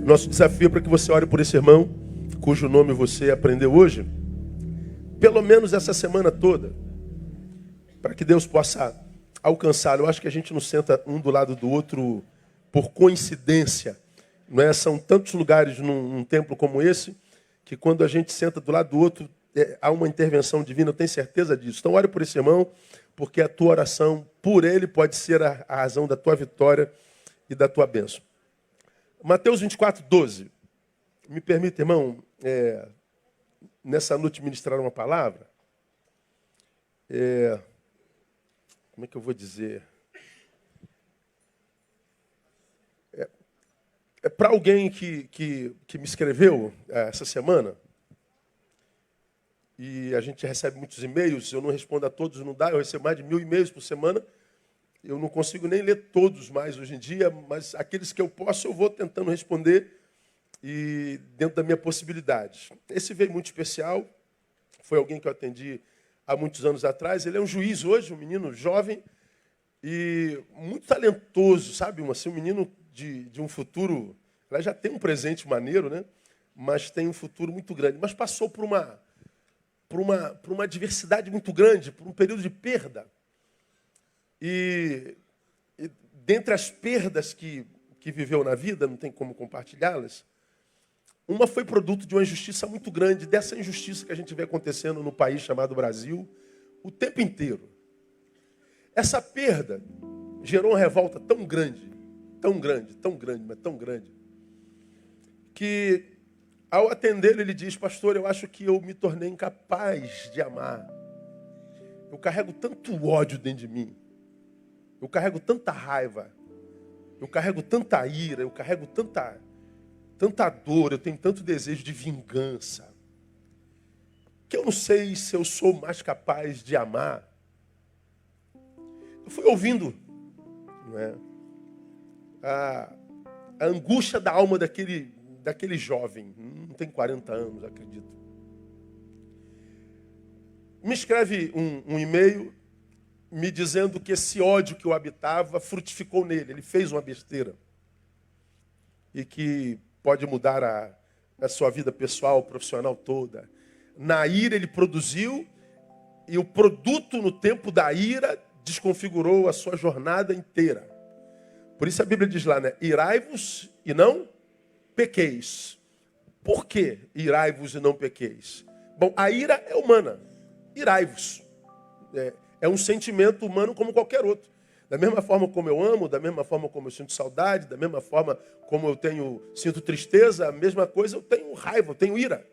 Nosso desafio é para que você ore por esse irmão, cujo nome você aprendeu hoje, pelo menos essa semana toda, para que Deus possa alcançá-lo. Eu acho que a gente não senta um do lado do outro por coincidência, não é? São tantos lugares num templo como esse, que quando a gente senta do lado do outro, há uma intervenção divina, eu tenho certeza disso. Então ore por esse irmão, porque a tua oração por ele pode ser a razão da tua vitória e da tua bênção. Mateus 24, 12. Me permita, irmão, nessa noite ministrar uma palavra. Como é que eu vou dizer? Para alguém que me escreveu essa semana, e a gente recebe muitos e-mails, eu não respondo a todos, não dá, eu recebo mais de 1000 e-mails por semana, eu não consigo nem ler todos mais hoje em dia, mas aqueles que eu posso, eu vou tentando responder e dentro da minha possibilidade. Esse veio muito especial, foi alguém que eu atendi há muitos anos atrás, ele é um juiz hoje, um menino jovem e muito talentoso, sabe? Um menino de um futuro, ela já tem um presente maneiro, né? Mas tem um futuro muito grande. Mas passou por uma adversidade muito grande, por um período de perda. E dentre as perdas que viveu na vida, não tem como compartilhá-las, uma foi produto de uma injustiça muito grande, dessa injustiça que a gente vê acontecendo no país chamado Brasil o tempo inteiro. Essa perda gerou uma revolta tão grande, mas tão grande, que ao atendê-lo ele diz: pastor, eu acho que eu me tornei incapaz de amar. Eu carrego tanto ódio dentro de mim. Eu carrego tanta raiva. Eu carrego tanta ira. Eu carrego tanta dor. Eu tenho tanto desejo de vingança. Que eu não sei se eu sou mais capaz de amar. Eu fui ouvindo, não é, a angústia da alma daquele jovem. Não tem 40 anos, acredito. Me escreve um e-mail me dizendo que esse ódio que o habitava frutificou nele. Ele fez uma besteira. E que pode mudar a sua vida pessoal, profissional toda. Na ira ele produziu, e o produto no tempo da ira desconfigurou a sua jornada inteira. Por isso a Bíblia diz lá, né? Irai-vos e não pequeis. Por que irai-vos e não pequeis? Bom, a ira é humana. Irai-vos. É um sentimento humano como qualquer outro. Da mesma forma como eu amo, da mesma forma como eu sinto saudade, da mesma forma como eu sinto tristeza, a mesma coisa, eu tenho raiva, eu tenho ira.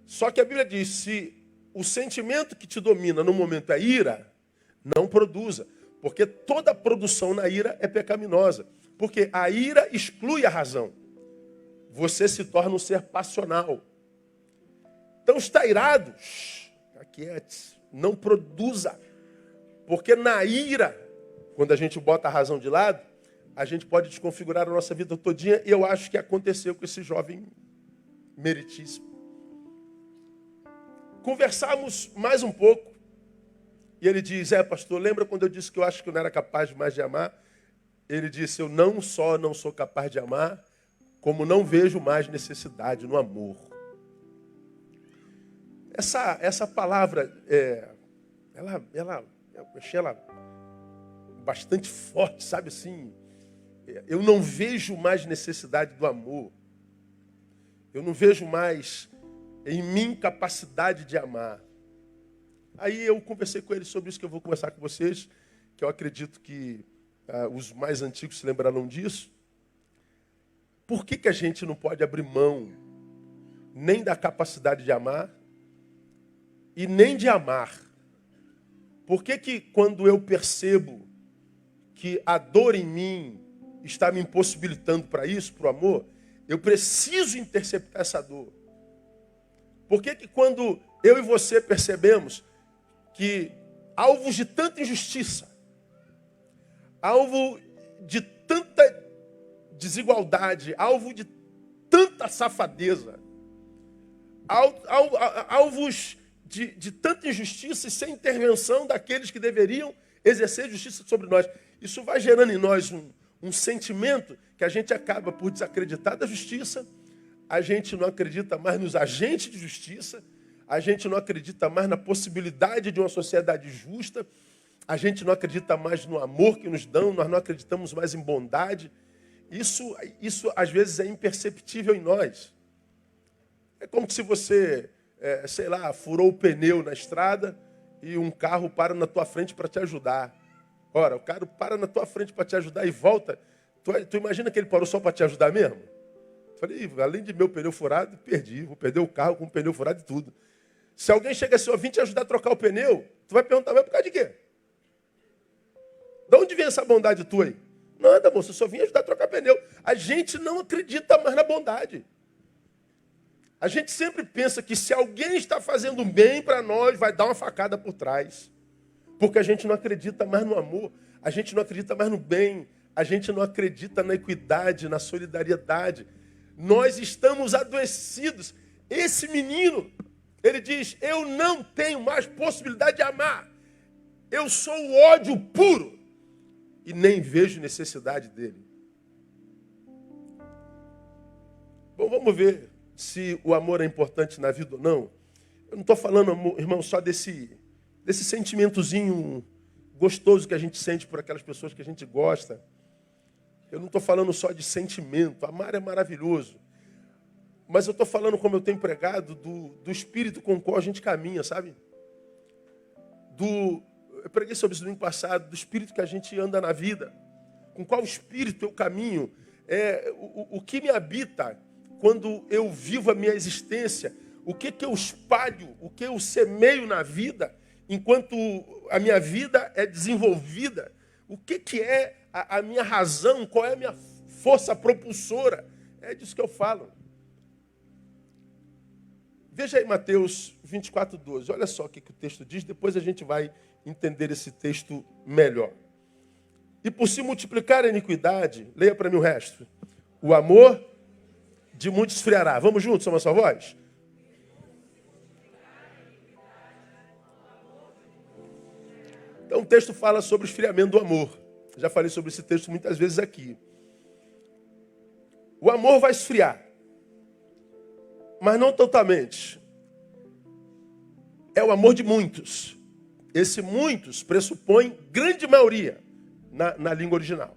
Só que a Bíblia diz, se o sentimento que te domina no momento é ira, não produza. Porque toda produção na ira é pecaminosa. Porque a ira exclui a razão. Você se torna um ser passional. Então está irado, aquiete, não produza. Porque na ira, quando a gente bota a razão de lado, a gente pode desconfigurar a nossa vida todinha. E eu acho que aconteceu com esse jovem meritíssimo. Conversamos mais um pouco. E ele diz, pastor, lembra quando eu disse que eu acho que eu não era capaz mais de amar? Ele disse, eu não só não sou capaz de amar, como não vejo mais necessidade no amor. Essa palavra, eu achei ela bastante forte, sabe assim? Eu não vejo mais necessidade do amor. Eu não vejo mais em mim capacidade de amar. Aí eu conversei com ele sobre isso que eu vou conversar com vocês, que eu acredito que os mais antigos se lembrarão disso. Por que a gente não pode abrir mão nem da capacidade de amar e nem de amar? Por que quando eu percebo que a dor em mim está me impossibilitando para isso, para o amor, eu preciso interceptar essa dor? Por que quando eu e você percebemos que alvos de tanta injustiça, alvo de tanta desigualdade, alvo de tanta safadeza, alvos de tanta injustiça e sem intervenção daqueles que deveriam exercer justiça sobre nós, isso vai gerando em nós um sentimento que a gente acaba por desacreditar da justiça, a gente não acredita mais nos agentes de justiça, a gente não acredita mais na possibilidade de uma sociedade justa, a gente não acredita mais no amor que nos dão, nós não acreditamos mais em bondade. Isso às vezes é imperceptível em nós. É como se você, sei lá, furou o pneu na estrada e um carro para na tua frente para te ajudar. Ora, o cara para na tua frente para te ajudar e volta. Tu imagina que ele parou só para te ajudar mesmo? Falei, além de meu pneu furado, perdi. Vou perder o carro com o pneu furado e tudo. Se alguém chega assim, vim te ajudar a trocar o pneu, tu vai perguntar, mas por causa de quê? De onde vem essa bondade tua aí? Nada, moço, eu só vim ajudar a trocar pneu. A gente não acredita mais na bondade. A gente sempre pensa que se alguém está fazendo bem para nós, vai dar uma facada por trás. Porque a gente não acredita mais no amor, a gente não acredita mais no bem, a gente não acredita na equidade, na solidariedade. Nós estamos adoecidos. Esse menino, ele diz, eu não tenho mais possibilidade de amar. Eu sou o ódio puro e nem vejo necessidade dele. Bom, vamos ver se o amor é importante na vida ou não. Eu não estou falando, irmão, só desse sentimentozinho gostoso que a gente sente por aquelas pessoas que a gente gosta. Eu não estou falando só de sentimento. Amar é maravilhoso. Mas eu estou falando, como eu tenho pregado, do espírito com o qual a gente caminha, sabe? Eu preguei sobre isso no domingo passado, do espírito que a gente anda na vida. Com qual espírito eu caminho. O que me habita quando eu vivo a minha existência. O que eu espalho, o que eu semeio na vida, enquanto a minha vida é desenvolvida. O que é a minha razão, qual é a minha força propulsora. É disso que eu falo. Veja aí Mateus 24:12. Olha só o que o texto diz, depois a gente vai entender esse texto melhor. E por se multiplicar a iniquidade, leia para mim o resto. O amor de muitos esfriará. Vamos juntos, uma só voz? Então o texto fala sobre o esfriamento do amor. Já falei sobre esse texto muitas vezes aqui. O amor vai esfriar. Mas não totalmente. É o amor de muitos. Esse muitos pressupõe grande maioria na língua original.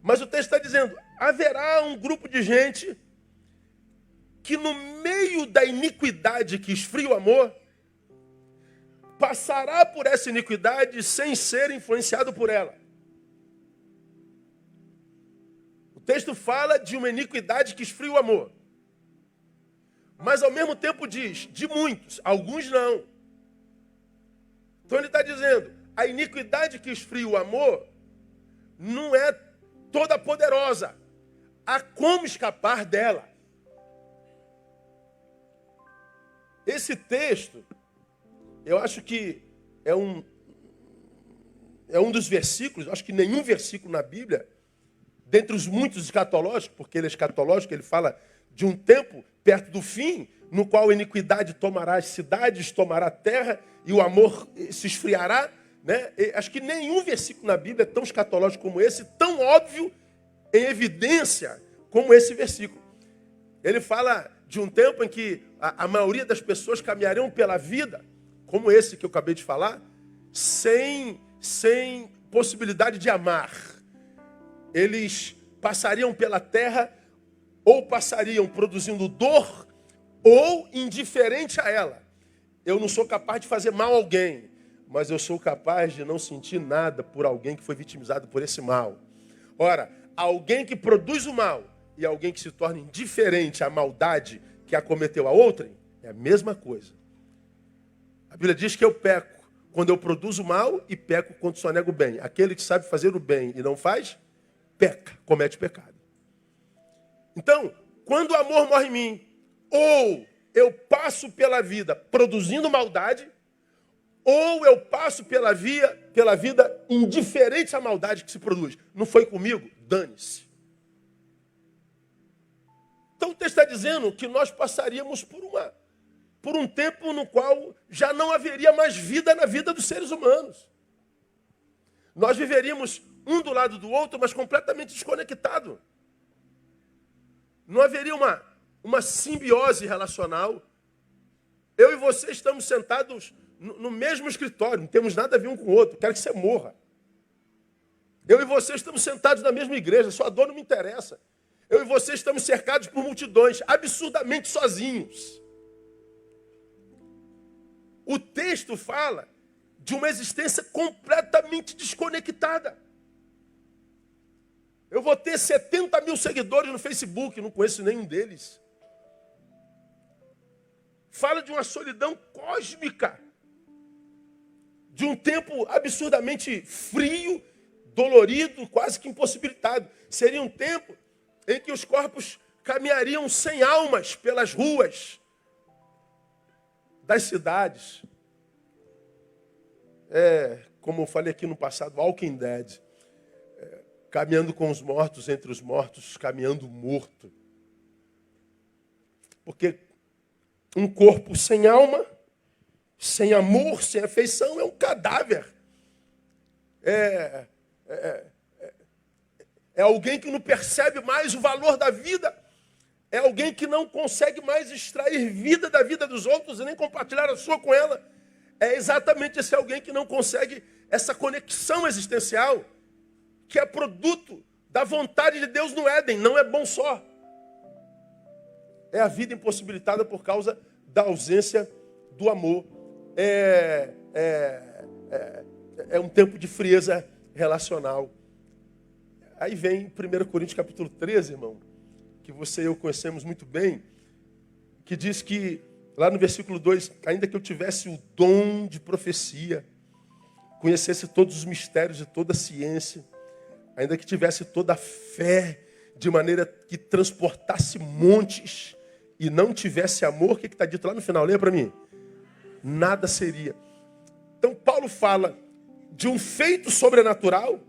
Mas o texto está dizendo, haverá um grupo de gente que no meio da iniquidade que esfria o amor, passará por essa iniquidade sem ser influenciado por ela. O texto fala de uma iniquidade que esfria o amor. Mas ao mesmo tempo diz, de muitos, alguns não. Então ele está dizendo, a iniquidade que esfria o amor não é toda poderosa. Há como escapar dela. Esse texto, eu acho que é um dos versículos, acho que nenhum versículo na Bíblia, dentre os muitos escatológicos, porque ele é escatológico, ele fala de um tempo perto do fim, no qual a iniquidade tomará as cidades, tomará a terra, e o amor se esfriará. Né? Acho que nenhum versículo na Bíblia é tão escatológico como esse, tão óbvio, em evidência, como esse versículo. Ele fala de um tempo em que a maioria das pessoas caminhariam pela vida, como esse que eu acabei de falar, sem possibilidade de amar. Eles passariam pela terra, ou passariam produzindo dor, ou indiferente a ela. Eu não sou capaz de fazer mal a alguém, mas eu sou capaz de não sentir nada por alguém que foi vitimizado por esse mal. Ora, alguém que produz o mal e alguém que se torna indiferente à maldade que acometeu a outrem, é a mesma coisa. A Bíblia diz que eu peco quando eu produzo o mal e peco quando só nego o bem. Aquele que sabe fazer o bem e não faz, peca, comete pecado. Então, quando o amor morre em mim, ou eu passo pela vida produzindo maldade, ou eu passo pela vida indiferente à maldade que se produz. Não foi comigo? Dane-se. Então o texto está dizendo que nós passaríamos por um tempo no qual já não haveria mais vida na vida dos seres humanos. Nós viveríamos um do lado do outro, mas completamente desconectados. Não haveria uma simbiose relacional. Eu e você estamos sentados no mesmo escritório, não temos nada a ver um com o outro, quero que você morra. Eu e você estamos sentados na mesma igreja, sua dor não me interessa. Eu e você estamos cercados por multidões, absurdamente sozinhos. O texto fala de uma existência completamente desconectada. Eu vou ter 70 mil seguidores no Facebook, não conheço nenhum deles. Fala de uma solidão cósmica, de um tempo absurdamente frio, dolorido, quase que impossibilitado. Seria um tempo em que os corpos caminhariam sem almas pelas ruas das cidades. Como eu falei aqui no passado, Walking Dead. Caminhando com os mortos, entre os mortos, caminhando morto. Porque um corpo sem alma, sem amor, sem afeição, é um cadáver. É alguém que não percebe mais o valor da vida. É alguém que não consegue mais extrair vida da vida dos outros e nem compartilhar a sua com ela. É exatamente esse alguém que não consegue essa conexão existencial, que é produto da vontade de Deus no Éden. Não é bom só. É a vida impossibilitada por causa da ausência do amor. É um tempo de frieza relacional. Aí vem 1 Coríntios capítulo 13, irmão, que você e eu conhecemos muito bem, que diz que, lá no versículo 2, ainda que eu tivesse o dom de profecia, conhecesse todos os mistérios e toda a ciência, ainda que tivesse toda a fé, de maneira que transportasse montes, e não tivesse amor, o que está dito lá no final? Leia para mim. Nada seria. Então Paulo fala de um feito sobrenatural,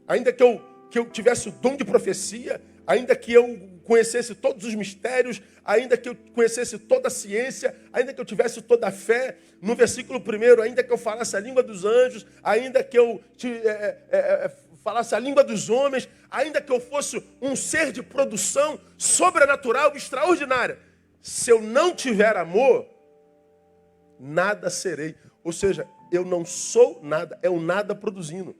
ainda que eu tivesse o dom de profecia, ainda que eu conhecesse todos os mistérios, ainda que eu conhecesse toda a ciência, ainda que eu tivesse toda a fé. No versículo 1, ainda que eu falasse a língua dos anjos, ainda que eu falasse a língua dos homens, ainda que eu fosse um ser de produção sobrenatural, extraordinária. Se eu não tiver amor, nada serei. Ou seja, eu não sou nada, é o nada produzindo.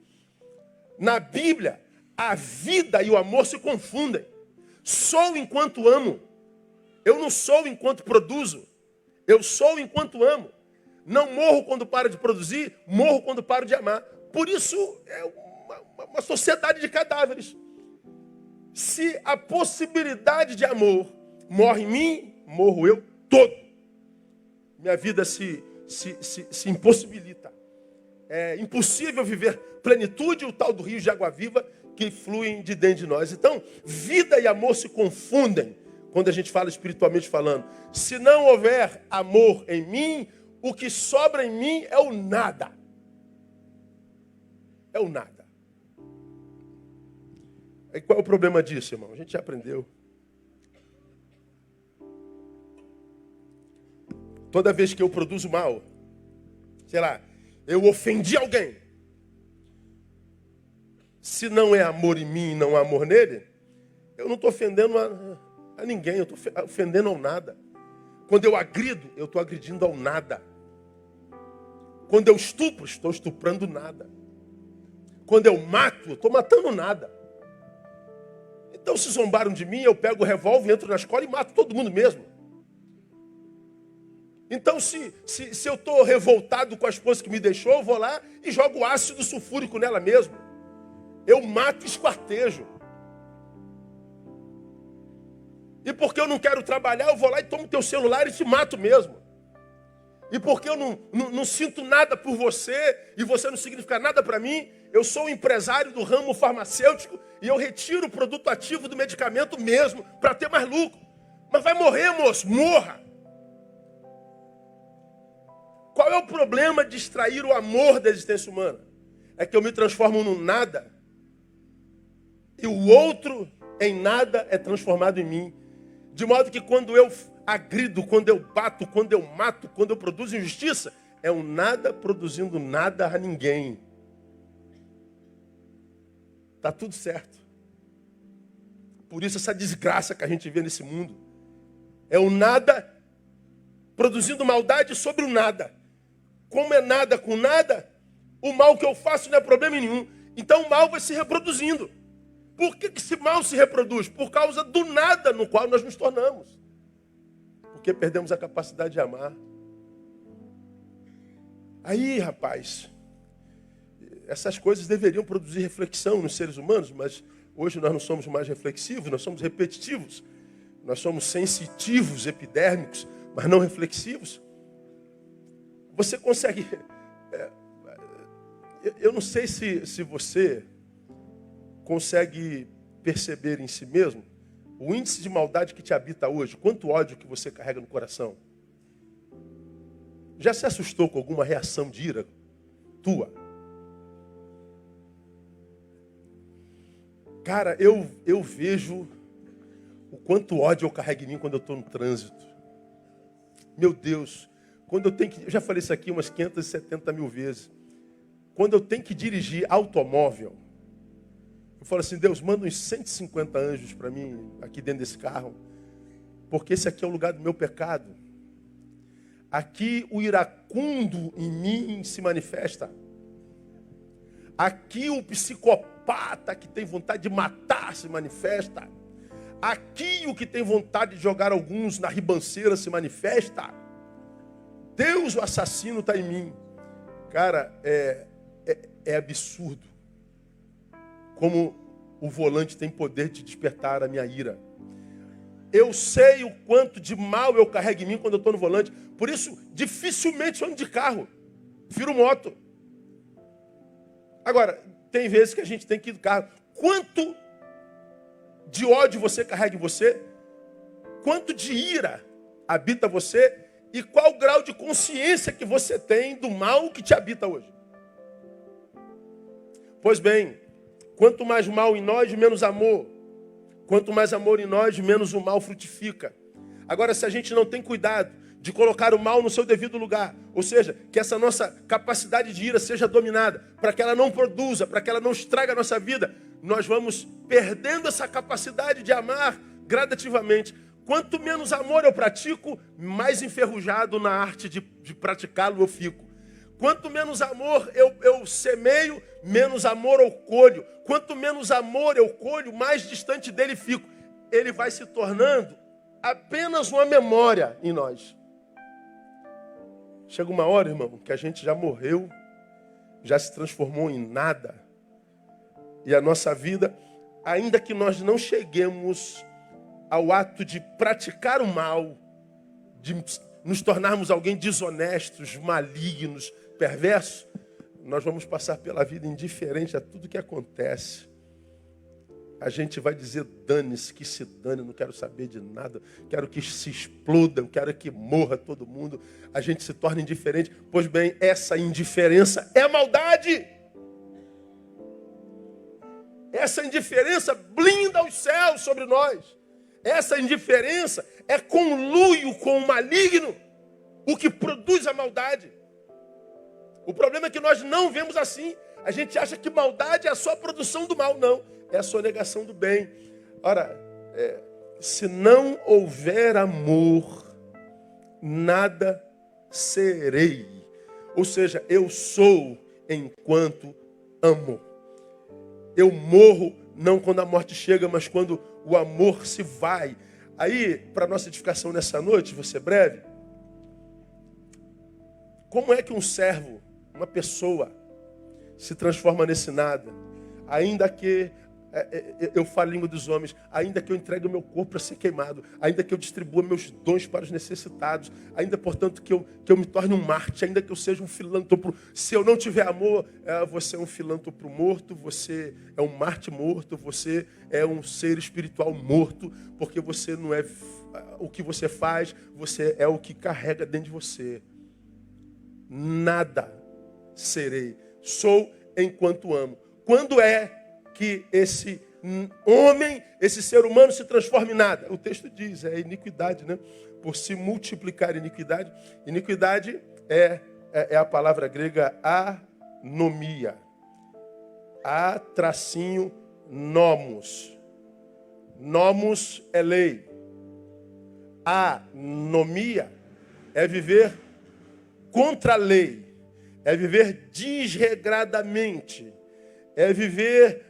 Na Bíblia, a vida e o amor se confundem. Sou enquanto amo. Eu não sou enquanto produzo. Eu sou enquanto amo. Não morro quando paro de produzir, morro quando paro de amar. Por isso, é uma sociedade de cadáveres. Se a possibilidade de amor morre em mim, morro eu todo. Minha vida se impossibilita. É impossível viver plenitude, o tal do rio de água viva que fluem de dentro de nós. Então, vida e amor se confundem quando a gente fala espiritualmente falando. Se não houver amor em mim, o que sobra em mim é o nada. É o nada. E qual é o problema disso, irmão? A gente já aprendeu. Toda vez que eu produzo mal, sei lá, eu ofendi alguém. Se não é amor em mim e não há amor nele, eu não estou ofendendo a ninguém, eu estou ofendendo ao nada. Quando eu agrido, eu estou agredindo ao nada. Quando eu estupro, estou estuprando nada. Quando eu mato, eu estou matando nada. Então, se zombaram de mim, eu pego o revólver, entro na escola e mato todo mundo mesmo. Então, se eu estou revoltado com a esposa que me deixou, eu vou lá e jogo ácido sulfúrico nela mesmo. Eu mato e esquartejo. E porque eu não quero trabalhar, eu vou lá e tomo teu celular e te mato mesmo. E porque eu não sinto nada por você e você não significa nada para mim, eu sou um empresário do ramo farmacêutico e eu retiro o produto ativo do medicamento mesmo para ter mais lucro. Mas vai morrer, moço, morra. Qual é o problema de extrair o amor da existência humana? É que eu me transformo num nada e o outro em nada é transformado em mim. De modo que quando eu agrido, quando eu bato, quando eu mato, quando eu produzo injustiça, é um nada produzindo nada a ninguém. Está tudo certo. Por isso essa desgraça que a gente vê nesse mundo. É o nada produzindo maldade sobre o nada. Como é nada com nada, o mal que eu faço não é problema nenhum. Então o mal vai se reproduzindo. Por que esse mal se reproduz? Por causa do nada no qual nós nos tornamos. Porque perdemos a capacidade de amar. Aí, rapaz, essas coisas deveriam produzir reflexão nos seres humanos, mas hoje nós não somos mais reflexivos, nós somos repetitivos. Nós somos sensitivos, epidérmicos, mas não reflexivos. Você consegue... eu não sei se você consegue perceber em si mesmo o índice de maldade que te habita hoje. Quanto ódio que você carrega no coração. Já se assustou com alguma reação de ira tua? Cara, eu vejo o quanto ódio eu carrego em mim quando eu estou no trânsito. Meu Deus, quando eu tenho que... Eu já falei isso aqui umas 570 mil vezes. Quando eu tenho que dirigir automóvel, eu falo assim, Deus, manda uns 150 anjos para mim aqui dentro desse carro, porque esse aqui é o lugar do meu pecado. Aqui o iracundo em mim se manifesta. Aqui o psicopata que tem vontade de matar se manifesta. Aqui o que tem vontade de jogar alguns na ribanceira se manifesta. Deus, o assassino, está em mim. Cara, é absurdo como o volante tem poder de despertar a minha ira. Eu sei o quanto de mal eu carrego em mim quando eu estou no volante. Por isso, dificilmente eu ando de carro. Prefiro moto. Agora, tem vezes que a gente tem que ir de carro. Quanto de ódio você carrega em você? Quanto de ira habita você? E qual o grau de consciência que você tem do mal que te habita hoje? Pois bem, quanto mais mal em nós, menos amor. Quanto mais amor em nós, menos o mal frutifica. Agora, se a gente não tem cuidado de colocar o mal no seu devido lugar, ou seja, que essa nossa capacidade de ira seja dominada, para que ela não produza, para que ela não estrague a nossa vida, nós vamos perdendo essa capacidade de amar gradativamente. Quanto menos amor eu pratico, mais enferrujado na arte de praticá-lo eu fico. Quanto menos amor eu semeio, menos amor eu colho. Quanto menos amor eu colho, mais distante dele fico. Ele vai se tornando apenas uma memória em nós. Chega uma hora, irmão, que a gente já morreu, já se transformou em nada. E a nossa vida, ainda que nós não cheguemos ao ato de praticar o mal, de nos tornarmos alguém desonestos, malignos, perversos, nós vamos passar pela vida indiferente a tudo que acontece. A gente vai dizer, dane-se, que se dane, não quero saber de nada, quero que se explodam, quero que morra todo mundo. A gente se torna indiferente. Pois bem, essa indiferença é maldade. Essa indiferença blinda os céus sobre nós. Essa indiferença é conluio com o maligno, o que produz a maldade. O problema é que nós não vemos assim. A gente acha que maldade é só a produção do mal. Não, é a sonegação do bem. Ora, se não houver amor, nada serei. Ou seja, eu sou enquanto amo. Eu morro não quando a morte chega, mas quando o amor se vai. Aí, para nossa edificação nessa noite, vou ser breve. Como é que um servo, uma pessoa, se transforma nesse nada? Ainda que eu falo a língua dos homens, ainda que eu entregue o meu corpo para ser queimado, ainda que eu distribua meus dons para os necessitados, ainda, portanto, que eu me torne um mártir, ainda que eu seja um filântropo. Se eu não tiver amor, você é um filântropo morto, você é um mártir morto, você é um ser espiritual morto, porque você não é o que você faz, você é o que carrega dentro de você. Nada serei, sou enquanto amo. Quando é que esse homem, esse ser humano se transforma em nada? O texto diz, é iniquidade, né? Por se multiplicar iniquidade. Iniquidade é a palavra grega anomia. A-N-O-M-I-A. Nomos. Nomos é lei. Anomia é viver contra a lei. É viver desregradamente. É viver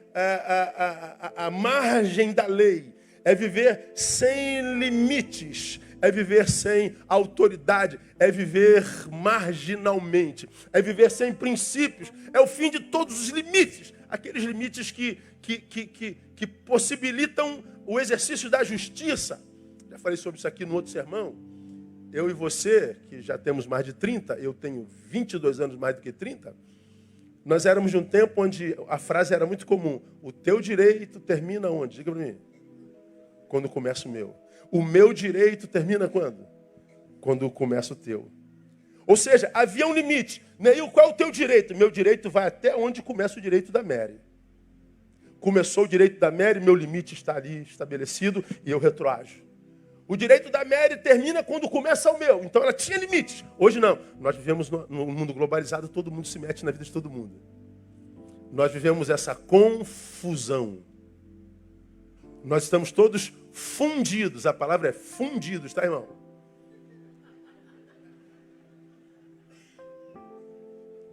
à margem da lei. É viver sem limites. É viver sem autoridade. É viver marginalmente. É viver sem princípios. É o fim de todos os limites. Aqueles limites que possibilitam o exercício da justiça. Já falei sobre isso aqui no outro sermão. Eu e você, que já temos mais de 30, eu tenho 22 anos mais do que 30, nós éramos de um tempo onde a frase era muito comum. O teu direito termina onde? Diga para mim. Quando começa o meu. O meu direito termina quando? Quando começa o teu. Ou seja, havia um limite. Neil, qual é o teu direito? Meu direito vai até onde começa o direito da Mary. Começou o direito da Mary, meu limite está ali estabelecido e eu retroajo. O direito da Mary termina quando começa o meu. Então ela tinha limites. Hoje não. Nós vivemos num mundo globalizado, todo mundo se mete na vida de todo mundo. Nós vivemos essa confusão. Nós estamos todos fundidos. A palavra é fundidos, tá, irmão?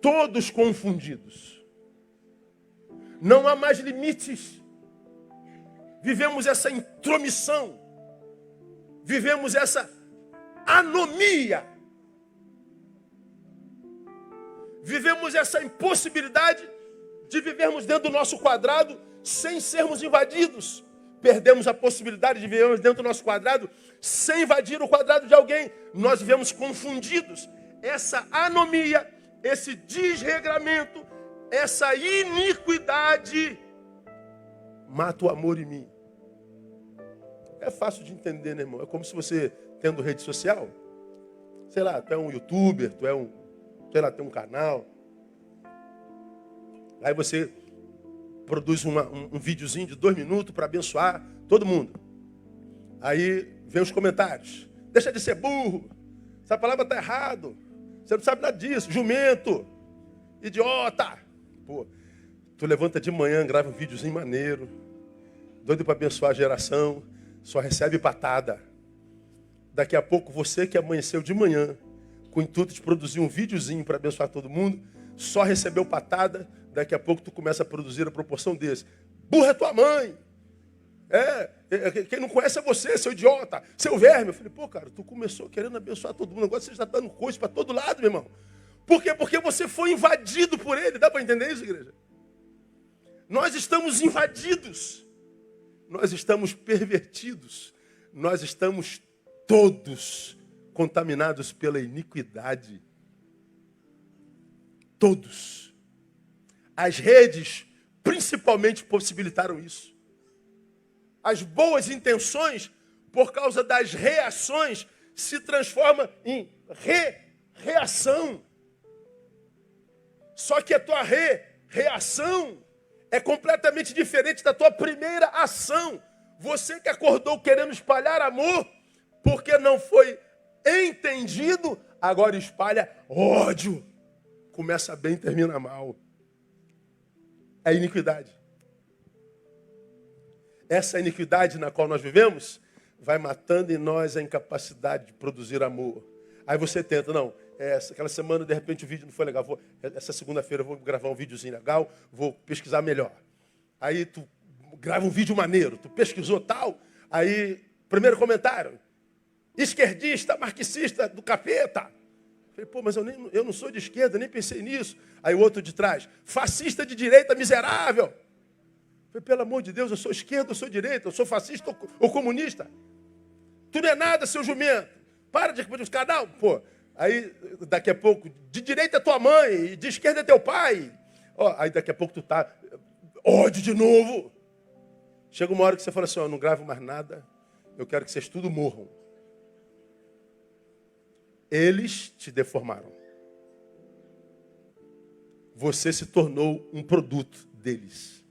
Todos confundidos. Não há mais limites. Vivemos essa intromissão. Vivemos essa anomia. Vivemos essa impossibilidade de vivermos dentro do nosso quadrado sem sermos invadidos. Perdemos a possibilidade de vivermos dentro do nosso quadrado sem invadir o quadrado de alguém. Nós vivemos confundidos. Essa anomia, esse desregramento, essa iniquidade mata o amor em mim. É fácil de entender, né, irmão? É como se você, tendo rede social, sei lá, tu é um youtuber, tu é sei lá, tem um canal. Aí você produz um videozinho de 2 minutos para abençoar todo mundo. Aí vem os comentários. Deixa de ser burro. Essa palavra está errado. Você não sabe nada disso. Jumento. Idiota. Pô, tu levanta de manhã, grava um videozinho maneiro. Doido para abençoar a geração. Só recebe patada. Daqui a pouco você que amanheceu de manhã, com o intuito de produzir um videozinho para abençoar todo mundo, só recebeu patada. Daqui a pouco tu começa a produzir a proporção desse. Burra é tua mãe. Quem não conhece é você, seu idiota, seu verme. Eu falei, pô, cara, tu começou querendo abençoar todo mundo, agora você já está dando coisa para todo lado, meu irmão. Por quê? Porque você foi invadido por ele. Dá para entender isso, igreja? Nós estamos invadidos. Nós estamos pervertidos. Nós estamos todos contaminados pela iniquidade. Todos. As redes principalmente possibilitaram isso. As boas intenções, por causa das reações, se transformam em reação. Só que a tua reação é completamente diferente da tua primeira ação. Você que acordou querendo espalhar amor, porque não foi entendido, agora espalha ódio. Começa bem e termina mal. É iniquidade. Essa iniquidade na qual nós vivemos vai matando em nós a incapacidade de produzir amor. Aí você tenta, não, aquela semana de repente o vídeo não foi legal. Essa segunda-feira eu vou gravar um videozinho legal, vou pesquisar melhor. Aí tu grava um vídeo maneiro, tu pesquisou tal, aí primeiro comentário, esquerdista, marxista do capeta. Falei, pô, mas eu não sou de esquerda, nem pensei nisso. Aí o outro de trás, fascista de direita miserável. Falei, pelo amor de Deus, eu sou esquerda, eu sou direita, eu sou fascista ou comunista. Tu não é nada, seu jumento. Para de ficar, não, pô. Aí, daqui a pouco, de direita é tua mãe, de esquerda é teu pai. Ó, aí daqui a pouco tu tá, ódio de novo. Chega uma hora que você fala assim, ó, não gravo mais nada, eu quero que vocês tudo morram. Eles te deformaram. Você se tornou um produto deles.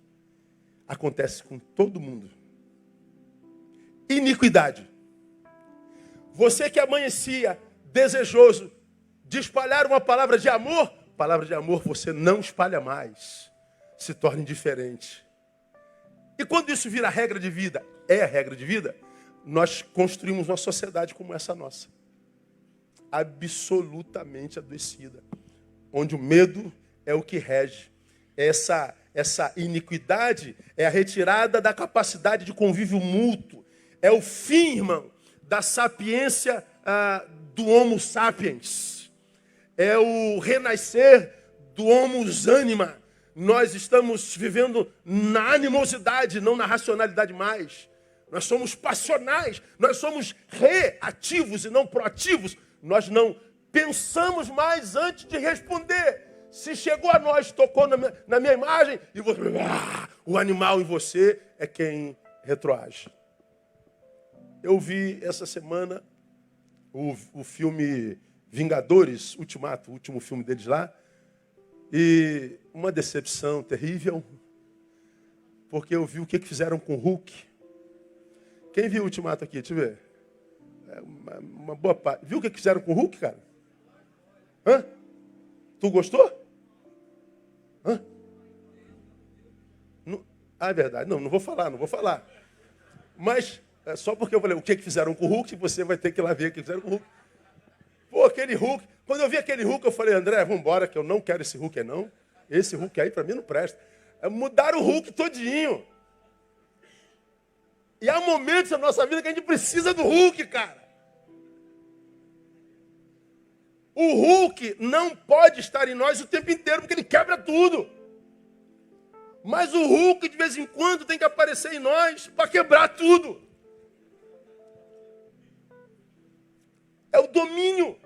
Acontece com todo mundo. Iniquidade. Você que amanhecia desejoso de espalhar uma palavra de amor você não espalha mais. Se torna indiferente. E quando isso vira regra de vida, é a regra de vida, nós construímos uma sociedade como essa nossa. Absolutamente adoecida. Onde o medo é o que rege. Essa iniquidade é a retirada da capacidade de convívio mútuo. É o fim, irmão, da sapiência do Homo sapiens. É o renascer do Homo anima. Nós estamos vivendo na animosidade, não na racionalidade mais. Nós somos passionais, nós somos reativos e não proativos. Nós não pensamos mais antes de responder. Se chegou a nós, tocou na minha imagem, e você, o animal em você é quem retroage. Eu vi essa semana o filme Vingadores, Ultimato, o último filme deles lá, e uma decepção terrível, porque eu vi o que fizeram com o Hulk. Quem viu o Ultimato aqui? Deixa eu ver. Uma boa parte. Viu o que fizeram com o Hulk, cara? Hã? Tu gostou? Hã? Não, é verdade. Não vou falar. Mas, só porque eu falei o que fizeram com o Hulk, você vai ter que ir lá ver o que fizeram com o Hulk. Pô, aquele Hulk. Quando eu vi aquele Hulk, eu falei, André, vamos embora, que eu não quero esse Hulk, não. Esse Hulk aí, para mim, não presta. Mudaram o Hulk todinho. E há momentos na nossa vida que a gente precisa do Hulk, cara. O Hulk não pode estar em nós o tempo inteiro, porque ele quebra tudo. Mas o Hulk, de vez em quando, tem que aparecer em nós para quebrar tudo. É o domínio.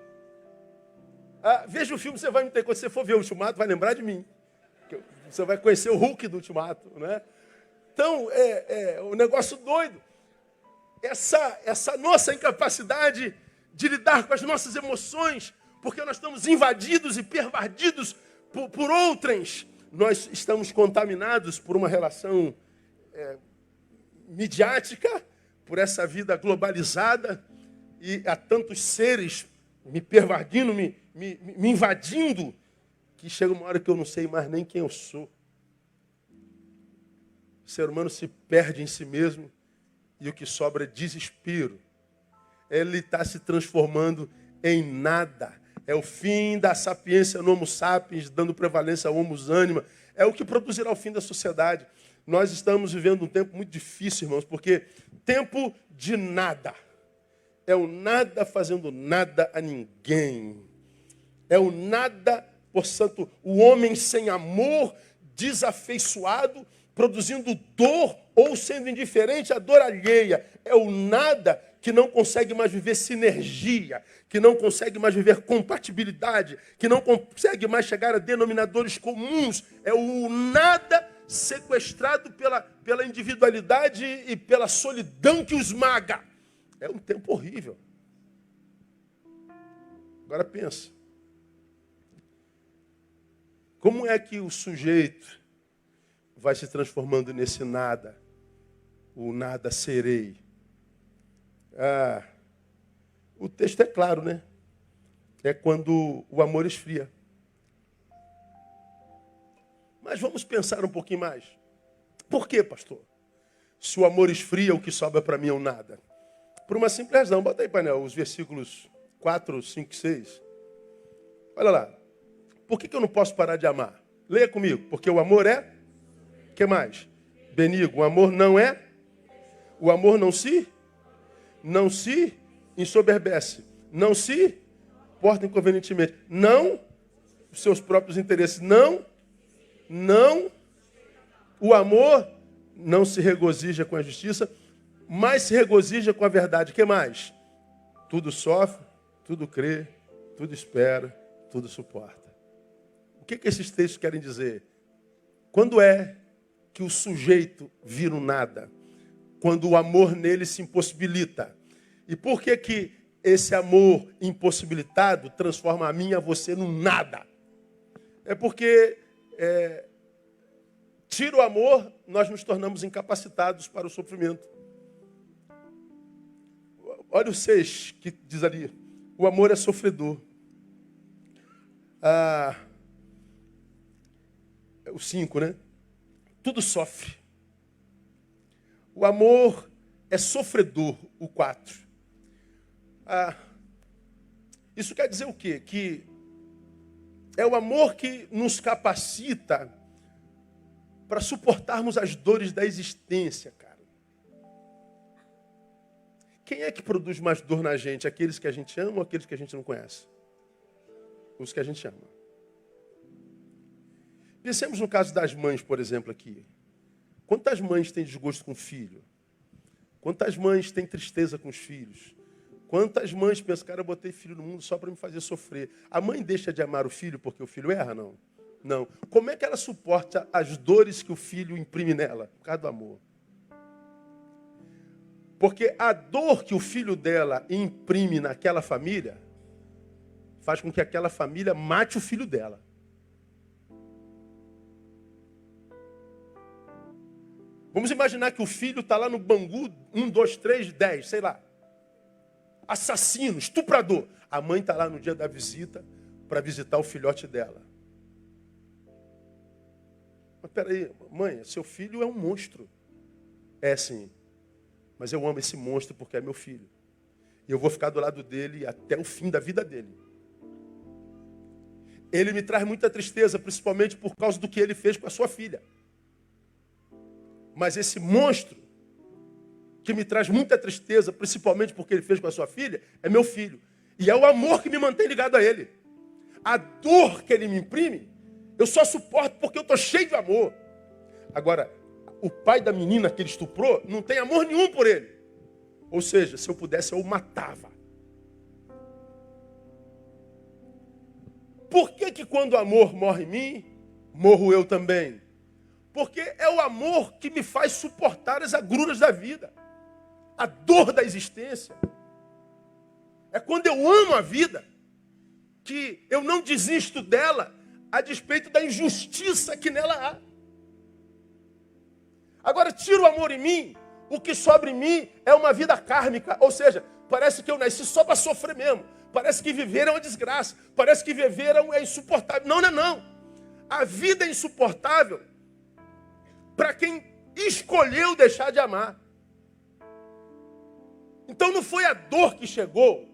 Veja o filme, você vai me ter. Quando você for ver o Ultimato, vai lembrar de mim. Você vai conhecer o Hulk do Ultimato, né? Então, é um negócio doido. Essa nossa incapacidade de lidar com as nossas emoções, porque nós estamos invadidos e pervadidos por outrens. Nós estamos contaminados por uma relação midiática, por essa vida globalizada, e há tantos seres me pervadindo, me invadindo, que chega uma hora que eu não sei mais nem quem eu sou. O ser humano se perde em si mesmo e o que sobra é desespero. Ele está se transformando em nada. É o fim da sapiência no Homo sapiens, dando prevalência ao Homo anima. É o que produzirá o fim da sociedade. Nós estamos vivendo um tempo muito difícil, irmãos, porque tempo de nada. É o nada fazendo nada a ninguém. É o nada, portanto, o homem sem amor, desafeiçoado, produzindo dor ou sendo indiferente à dor alheia. É o nada que não consegue mais viver sinergia, que não consegue mais viver compatibilidade, que não consegue mais chegar a denominadores comuns. É o nada sequestrado pela individualidade e pela solidão que o esmaga. É um tempo horrível. Agora pensa. Como é que o sujeito vai se transformando nesse nada? O nada serei. O texto é claro, né? É quando o amor esfria. Mas vamos pensar um pouquinho mais. Por quê, pastor? Se o amor esfria, o que sobra para mim é o nada. Por uma simples razão. Bota aí, painel, os versículos 4, 5 e 6. Olha lá. Por que eu não posso parar de amar? Leia comigo. Porque o amor é... O que mais? Benigno. O amor não é... O amor não se ensoberbece. Não se porta inconvenientemente. Não os seus próprios interesses. Não. O amor não se regozija com a justiça, mas se regozija com a verdade. O que mais? Tudo sofre, tudo crê, tudo espera, tudo suporta. O que esses textos querem dizer? Quando é que o sujeito vira um nada? Quando o amor nele se impossibilita. E por que esse amor impossibilitado transforma a mim e a você num nada? É porque tira o amor, nós nos tornamos incapacitados para o sofrimento. Olha o 6 que diz ali. O amor é sofredor. O 5, né? Tudo sofre. O amor é sofredor, o 4. Isso quer dizer o quê? Que é o amor que nos capacita para suportarmos as dores da existência, cara. Quem é que produz mais dor na gente? Aqueles que a gente ama ou aqueles que a gente não conhece? Os que a gente ama. Pensemos no caso das mães, por exemplo, aqui. Quantas mães têm desgosto com o filho? Quantas mães têm tristeza com os filhos? Quantas mães pensam, cara, eu botei filho no mundo só para me fazer sofrer. A mãe deixa de amar o filho porque o filho erra? Não. Não. Como é que ela suporta as dores que o filho imprime nela? Por causa do amor. Porque a dor que o filho dela imprime naquela família faz com que aquela família mate o filho dela. Vamos imaginar que o filho está lá no Bangu, 1, 2, 3, 10, sei lá. Assassino, estuprador. A mãe está lá no dia da visita para visitar o filhote dela. Mas peraí, mãe, seu filho é um monstro. É sim, mas eu amo esse monstro porque é meu filho. E eu vou ficar do lado dele até o fim da vida dele. Ele me traz muita tristeza, principalmente por causa do que ele fez com a sua filha. Mas esse monstro, que me traz muita tristeza, principalmente porque ele fez com a sua filha, é meu filho. E é o amor que me mantém ligado a ele. A dor que ele me imprime, eu só suporto porque eu estou cheio de amor. Agora, o pai da menina que ele estuprou não tem amor nenhum por ele. Ou seja, se eu pudesse, eu o matava. Por que que quando o amor morre em mim, morro eu também? Porque é o amor que me faz suportar as agruras da vida. A dor da existência. É quando eu amo a vida que eu não desisto dela a despeito da injustiça que nela há. Agora, tira o amor em mim, o que sobra em mim é uma vida kármica. Ou seja, parece que eu nasci só para sofrer mesmo. Parece que viver é uma desgraça. Parece que viver é insuportável. Não, não, não. A vida é insuportável para quem escolheu deixar de amar. Então não foi a dor que chegou,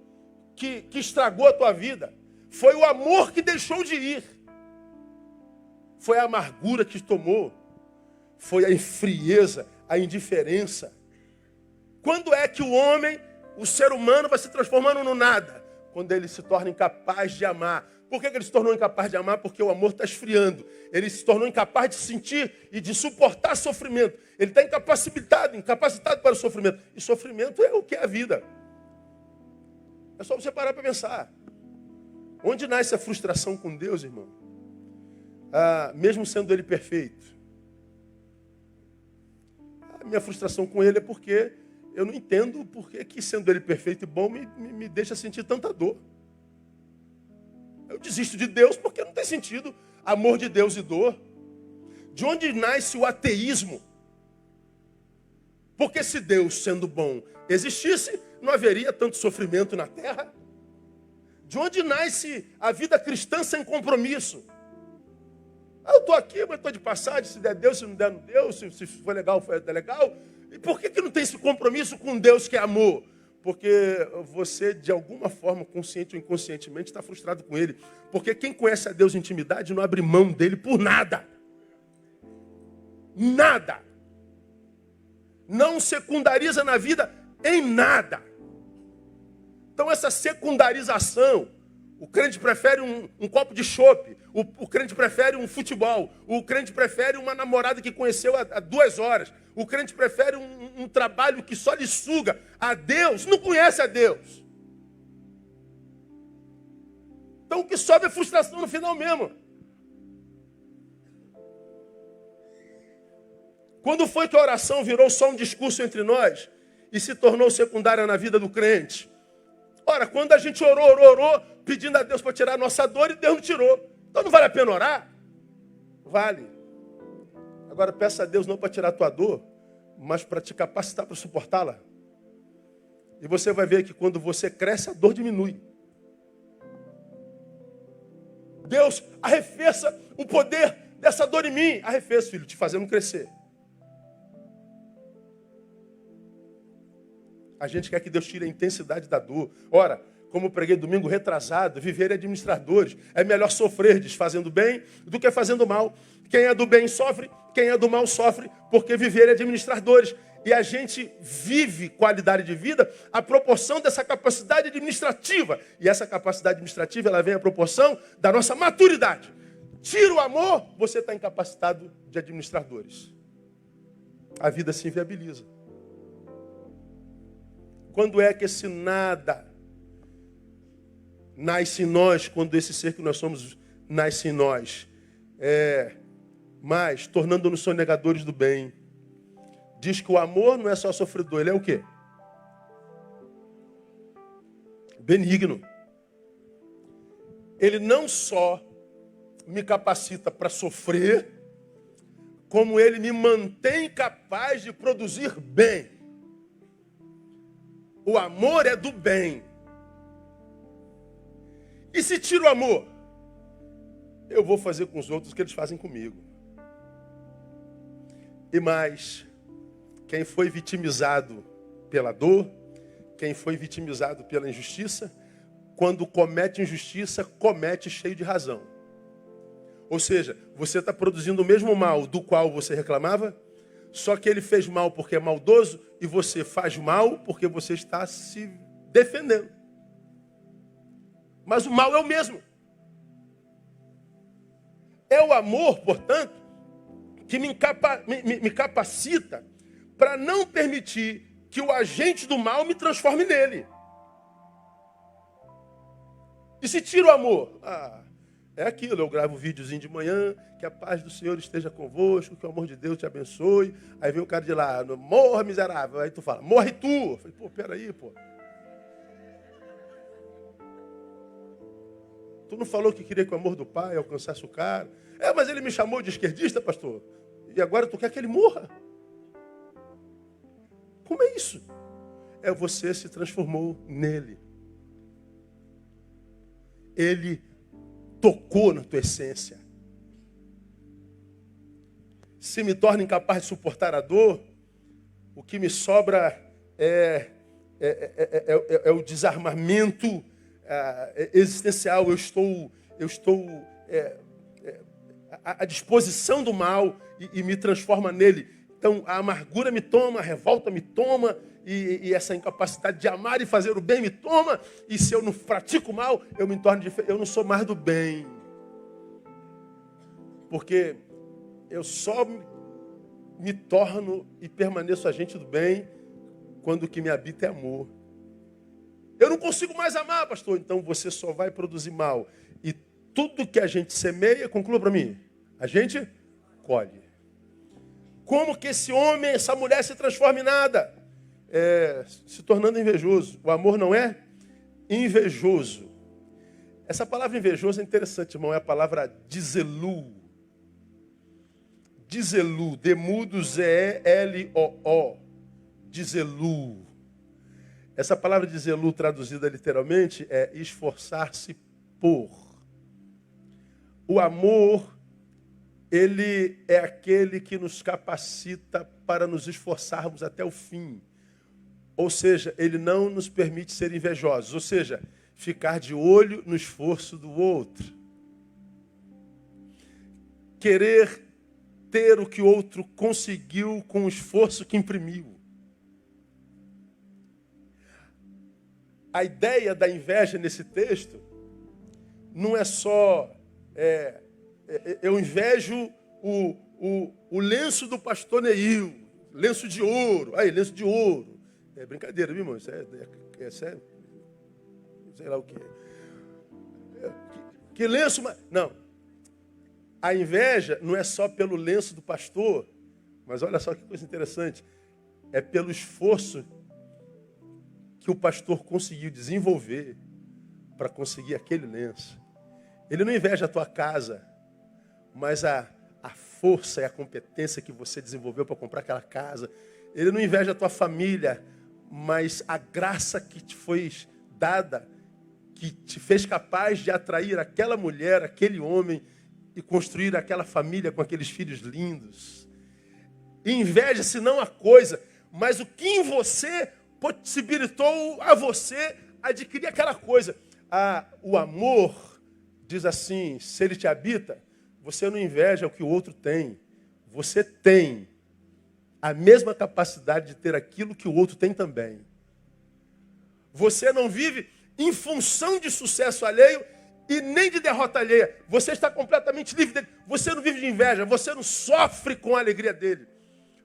que estragou a tua vida. Foi o amor que deixou de ir. Foi a amargura que tomou. Foi a frieza, a indiferença. Quando é que o homem, o ser humano, vai se transformando no nada? Quando ele se torna incapaz de amar. Por que ele se tornou incapaz de amar? Porque o amor está esfriando. Ele se tornou incapaz de sentir e de suportar sofrimento. Ele está incapacitado para o sofrimento. E sofrimento é o que é a vida. É só você parar para pensar. Onde nasce a frustração com Deus, irmão? Mesmo sendo Ele perfeito. A minha frustração com Ele é porque eu não entendo por que sendo Ele perfeito e bom, me deixa sentir tanta dor. Eu desisto de Deus porque não tem sentido amor de Deus e dor. De onde nasce o ateísmo? Porque se Deus, sendo bom, existisse, não haveria tanto sofrimento na terra. De onde nasce a vida cristã sem compromisso? Eu estou aqui, mas estou de passagem, se der Deus, se não der, não deu, se for legal, foi legal. E por que não tem esse compromisso com Deus que é amor? Porque você, de alguma forma, consciente ou inconscientemente, está frustrado com Ele. Porque quem conhece a Deus em intimidade não abre mão dEle por nada. Nada. Não secundariza na vida em nada. Então essa secundarização, o crente prefere um copo de chopp, o crente prefere um futebol, o crente prefere uma namorada que conheceu há 2 horas, o crente prefere um trabalho que só lhe suga. A Deus, não conhece a Deus. Então o que sobe é frustração no final mesmo. Quando foi que a oração virou só um discurso entre nós e se tornou secundária na vida do crente? Ora, quando a gente orou, pedindo a Deus para tirar a nossa dor e Deus não tirou. Então não vale a pena orar? Vale. Agora peça a Deus não para tirar a tua dor, mas para te capacitar para suportá-la. E você vai ver que quando você cresce, a dor diminui. Deus, arrefeça o poder dessa dor em mim. Arrefeça, filho, te fazendo crescer. A gente quer que Deus tire a intensidade da dor. Ora, como eu preguei domingo retrasado, viver é administradores. É melhor sofrer fazendo bem do que fazendo mal. Quem é do bem sofre, quem é do mal sofre, porque viver é administradores. E a gente vive qualidade de vida à proporção dessa capacidade administrativa. E essa capacidade administrativa, ela vem à proporção da nossa maturidade. Tira o amor, você está incapacitado de administradores. A vida se inviabiliza. Quando é que esse nada nasce em nós, quando esse ser que nós somos nasce em nós? Mas, tornando-nos sonegadores do bem. Diz que o amor não é só sofredor, ele é o quê? Benigno. Ele não só me capacita para sofrer, como ele me mantém capaz de produzir bem. O amor é do bem. E se tira o amor? Eu vou fazer com os outros o que eles fazem comigo. E mais, quem foi vitimizado pela dor, quem foi vitimizado pela injustiça, quando comete injustiça, comete cheio de razão. Ou seja, você está produzindo o mesmo mal do qual você reclamava, só que ele fez mal porque é maldoso e você faz mal porque você está se defendendo. Mas o mal é o mesmo. É o amor, portanto, que me capacita para não permitir que o agente do mal me transforme nele. E se tira o amor? É aquilo, eu gravo um videozinho de manhã, que a paz do Senhor esteja convosco, que o amor de Deus te abençoe. Aí vem o cara de lá, morra miserável. Aí tu fala, morre tu. Eu falei, peraí, Tu não falou que queria que o amor do Pai alcançasse o cara? Mas ele me chamou de esquerdista, pastor. E agora tu quer que ele morra? Como é isso? Você se transformou nele. Ele tocou na tua essência. Se me torna incapaz de suportar a dor, o que me sobra é o desarmamento existencial. Eu estou à disposição do mal e me transforma nele. Então a amargura me toma, a revolta me toma, e essa incapacidade de amar e fazer o bem me toma, e se eu não pratico o mal, eu me torno diferente. Eu não sou mais do bem. Porque eu só me torno e permaneço agente do bem quando o que me habita é amor. Eu não consigo mais amar, pastor. Então você só vai produzir mal. E tudo que a gente semeia, conclua para mim, a gente colhe. Como que esse homem, essa mulher se transforma em nada? Se tornando invejoso. O amor não é invejoso. Essa palavra invejoso é interessante, irmão. É a palavra dizelu. Dizelu. Demudo Z-E-L-O-O. Dizelu. Essa palavra dizelu, traduzida literalmente, é esforçar-se por. O amor, ele é aquele que nos capacita para nos esforçarmos até o fim. Ou seja, ele não nos permite ser invejosos. Ou seja, ficar de olho no esforço do outro. Querer ter o que o outro conseguiu com o esforço que imprimiu. A ideia da inveja nesse texto não é só... eu invejo o lenço do pastor Neil, lenço de ouro. Aí, lenço de ouro. É brincadeira, viu, irmão? Isso é sei lá o que. Que lenço... Não. A inveja não é só pelo lenço do pastor, mas olha só que coisa interessante. É pelo esforço que o pastor conseguiu desenvolver para conseguir aquele lenço. Ele não inveja a tua casa, mas a força e a competência que você desenvolveu para comprar aquela casa. Ele não inveja a tua família, mas a graça que te foi dada, que te fez capaz de atrair aquela mulher, aquele homem, e construir aquela família com aqueles filhos lindos. Inveja-se não a coisa, mas o que em você possibilitou a você adquirir aquela coisa. O amor, diz assim, se ele te habita, você não inveja o que o outro tem. Você tem a mesma capacidade de ter aquilo que o outro tem também. Você não vive em função de sucesso alheio e nem de derrota alheia. Você está completamente livre dele. Você não vive de inveja, você não sofre com a alegria dele.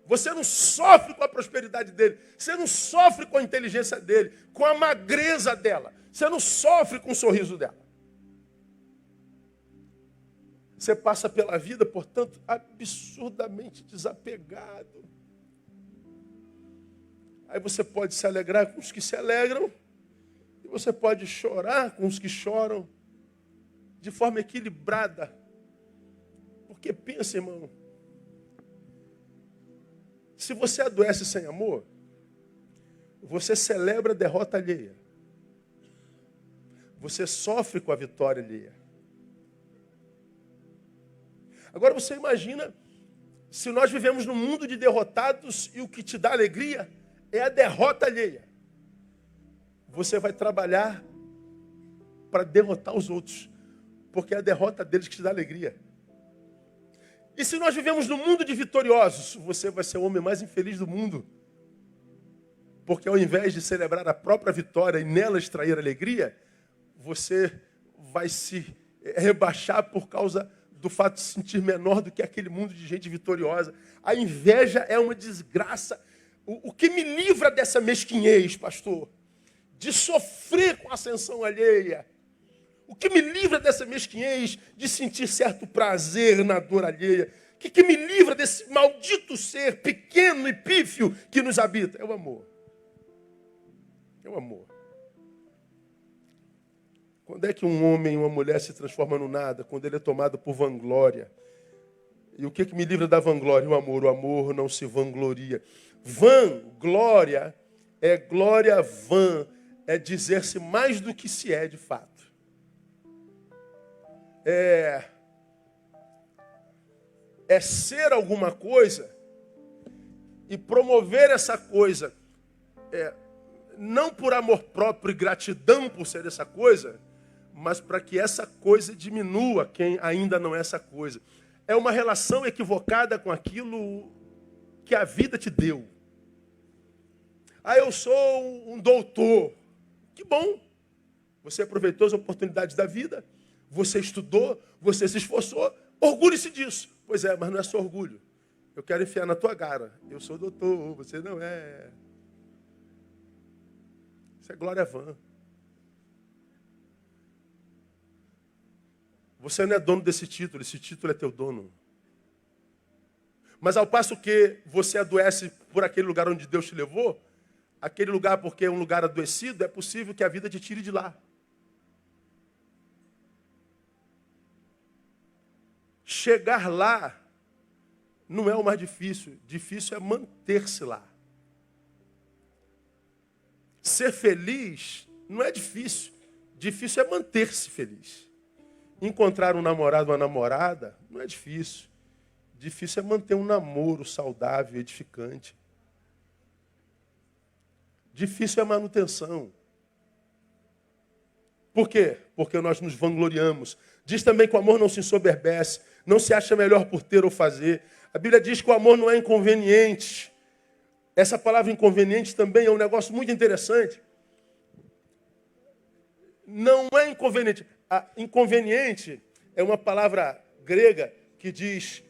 Você não sofre com a prosperidade dele. Você não sofre com a inteligência dele, com a magreza dela. Você não sofre com o sorriso dela. Você passa pela vida, portanto, absurdamente desapegado. Aí você pode se alegrar com os que se alegram, e você pode chorar com os que choram, de forma equilibrada. Porque pensa, irmão, se você adoece sem amor, você celebra a derrota alheia. Você sofre com a vitória alheia. Agora você imagina se nós vivemos num mundo de derrotados e o que te dá alegria é a derrota alheia. Você vai trabalhar para derrotar os outros, porque é a derrota deles que te dá alegria. E se nós vivemos num mundo de vitoriosos, você vai ser o homem mais infeliz do mundo. Porque ao invés de celebrar a própria vitória e nela extrair alegria, você vai se rebaixar por causa do fato de se sentir menor do que aquele mundo de gente vitoriosa. A inveja é uma desgraça. O que me livra dessa mesquinhez, pastor? De sofrer com a ascensão alheia. O que me livra dessa mesquinhez de sentir certo prazer na dor alheia? O que me livra desse maldito ser pequeno e pífio que nos habita? É o amor. É o amor. Quando é que um homem e uma mulher se transformam no nada? Quando ele é tomado por vanglória. E o que me livra da vanglória? O amor. O amor não se vangloria. Vanglória é glória vã. É dizer-se mais do que se é de fato. É ser alguma coisa e promover essa coisa, não por amor próprio e gratidão por ser essa coisa, mas para que essa coisa diminua quem ainda não é essa coisa. É uma relação equivocada com aquilo que a vida te deu. Eu sou um doutor. Que bom. Você aproveitou as oportunidades da vida. Você estudou, você se esforçou, orgulhe-se disso. Pois é, mas não é só orgulho. Eu quero enfiar na tua cara. Eu sou doutor, você não é. Isso é glória vã. Você não é dono desse título, esse título é teu dono. Mas ao passo que você adoece por aquele lugar onde Deus te levou, aquele lugar porque é um lugar adoecido, é possível que a vida te tire de lá. Chegar lá não é o mais difícil. Difícil é manter-se lá. Ser feliz não é difícil. Difícil é manter-se feliz. Encontrar um namorado ou uma namorada não é difícil. Difícil é manter um namoro saudável, edificante. Difícil é a manutenção. Por quê? Porque nós nos vangloriamos. Diz também que o amor não se ensoberbece, não se acha melhor por ter ou fazer. A Bíblia diz que o amor não é inconveniente. Essa palavra inconveniente também é um negócio muito interessante. Não é inconveniente. Inconveniente é uma palavra grega que diz,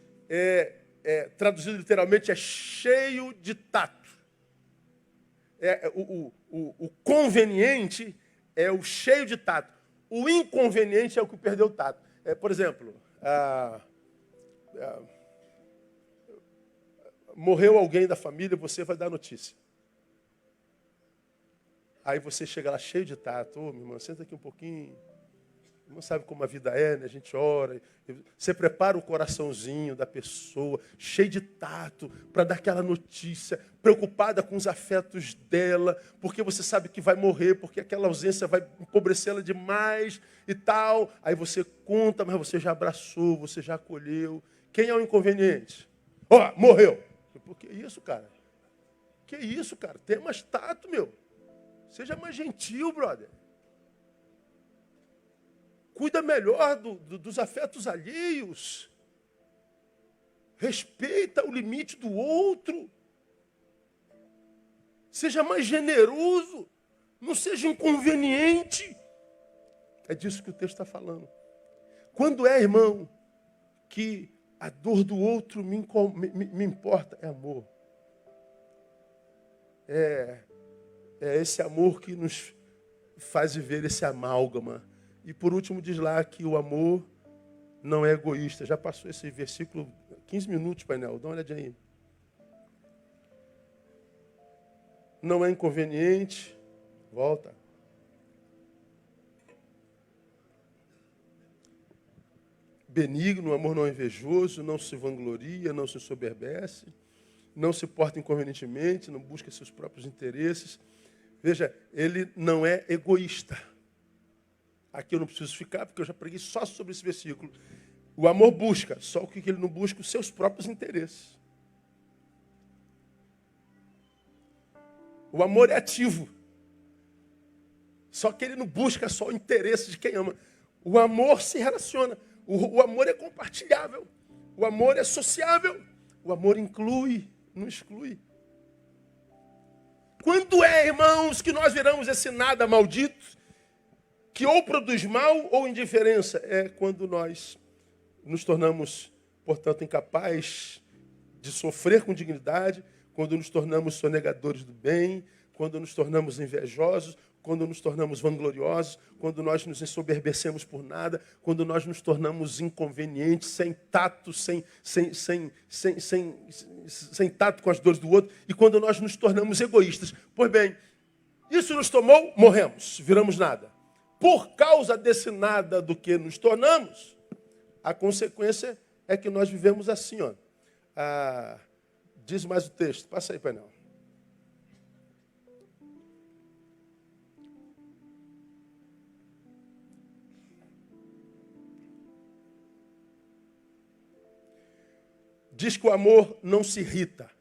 traduzido literalmente, é cheio de tato. O conveniente é o cheio de tato. O inconveniente é o que perdeu o tato. Por exemplo, morreu alguém da família, você vai dar notícia. Aí você chega lá cheio de tato. Ô, minha irmã, senta aqui um pouquinho. Não sabe como a vida é, né? A gente ora. Você prepara o coraçãozinho da pessoa, cheio de tato, para dar aquela notícia, preocupada com os afetos dela, porque você sabe que vai morrer, porque aquela ausência vai empobrecê-la demais e tal. Aí você conta, mas você já abraçou, você já acolheu. Quem é o inconveniente? Morreu. Por que isso, cara? Que isso, cara? Tenha mais tato, meu. Seja mais gentil, brother. Cuida melhor dos afetos alheios. Respeita o limite do outro. Seja mais generoso. Não seja inconveniente. É disso que o texto está falando. Quando é, irmão, que a dor do outro me importa, é amor. É esse amor que nos faz viver esse amálgama. E por último diz lá que o amor não é egoísta. Já passou esse versículo 15 minutos, painel. Dá uma olhadinha aí. Não é inconveniente. Volta. Benigno, o amor não é invejoso, não se vangloria, não se soberbece, não se porta inconvenientemente, não busca seus próprios interesses. Veja, ele não é egoísta. Aqui eu não preciso ficar, porque eu já preguei só sobre esse versículo. O amor busca, só o que ele não busca? Os seus próprios interesses. O amor é ativo. Só que ele não busca só o interesse de quem ama. O amor se relaciona. O amor é compartilhável. O amor é sociável. O amor inclui, não exclui. Quando é, irmãos, que nós viramos esse nada maldito, que ou produz mal ou indiferença? É quando nós nos tornamos, portanto, incapazes de sofrer com dignidade, quando nos tornamos sonegadores do bem, quando nos tornamos invejosos, quando nos tornamos vangloriosos, quando nós nos ensoberbecemos por nada, quando nós nos tornamos inconvenientes, sem tato, sem tato com as dores do outro, e quando nós nos tornamos egoístas. Pois bem, isso nos tomou, morremos, viramos nada. Por causa desse nada do que nos tornamos, a consequência é que nós vivemos assim, ó. Diz mais o texto, passa aí, painel. Diz que o amor não se irrita,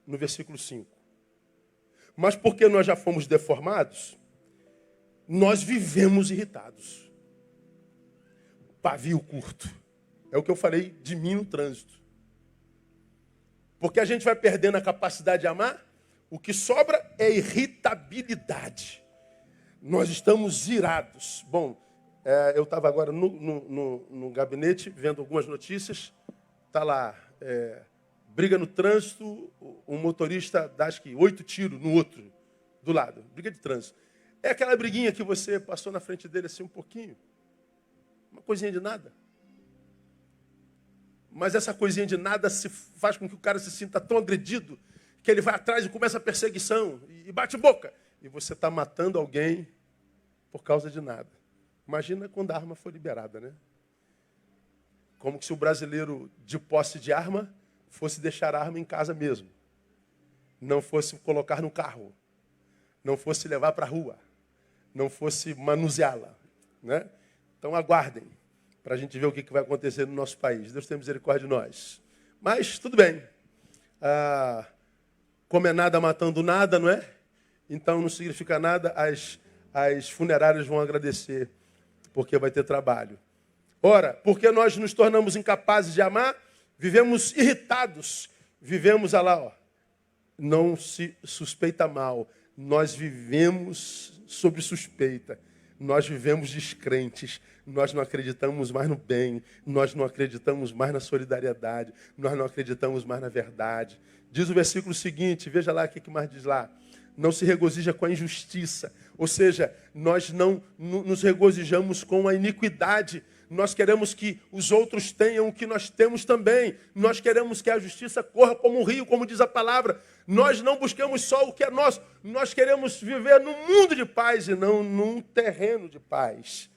no versículo 5. Mas porque nós já fomos deformados, nós vivemos irritados. Pavio curto. É o que eu falei de mim no trânsito. Porque a gente vai perdendo a capacidade de amar, o que sobra é irritabilidade. Nós estamos irados. Bom, eu estava agora no gabinete, vendo algumas notícias. Está lá, briga no trânsito, um motorista dá acho que 8 tiros no outro, do lado. Briga de trânsito. É aquela briguinha que você passou na frente dele assim um pouquinho. Uma coisinha de nada. Mas essa coisinha de nada faz com que o cara se sinta tão agredido que ele vai atrás e começa a perseguição e bate boca. E você está matando alguém por causa de nada. Imagina quando a arma for liberada, né? Como se o brasileiro de posse de arma fosse deixar a arma em casa mesmo. Não fosse colocar no carro. Não fosse levar para a rua. Não fosse manuseá-la. Né? Então aguardem para a gente ver o que vai acontecer no nosso país. Deus tenha misericórdia de nós. Mas tudo bem. Como é nada matando nada, não é? Então não significa nada. As funerárias vão agradecer, porque vai ter trabalho. Ora, porque nós nos tornamos incapazes de amar, vivemos irritados, vivemos, não se suspeita mal, nós vivemos sob suspeita, nós vivemos descrentes, nós não acreditamos mais no bem, nós não acreditamos mais na solidariedade, nós não acreditamos mais na verdade. Diz o versículo seguinte, veja lá o que mais diz lá. Não se regozija com a injustiça, ou seja, nós não nos regozijamos com a iniquidade. Nós queremos que os outros tenham o que nós temos também. Nós queremos que a justiça corra como um rio, como diz a palavra. Nós não buscamos só o que é nosso. Nós queremos viver num mundo de paz e não num terreno de paz.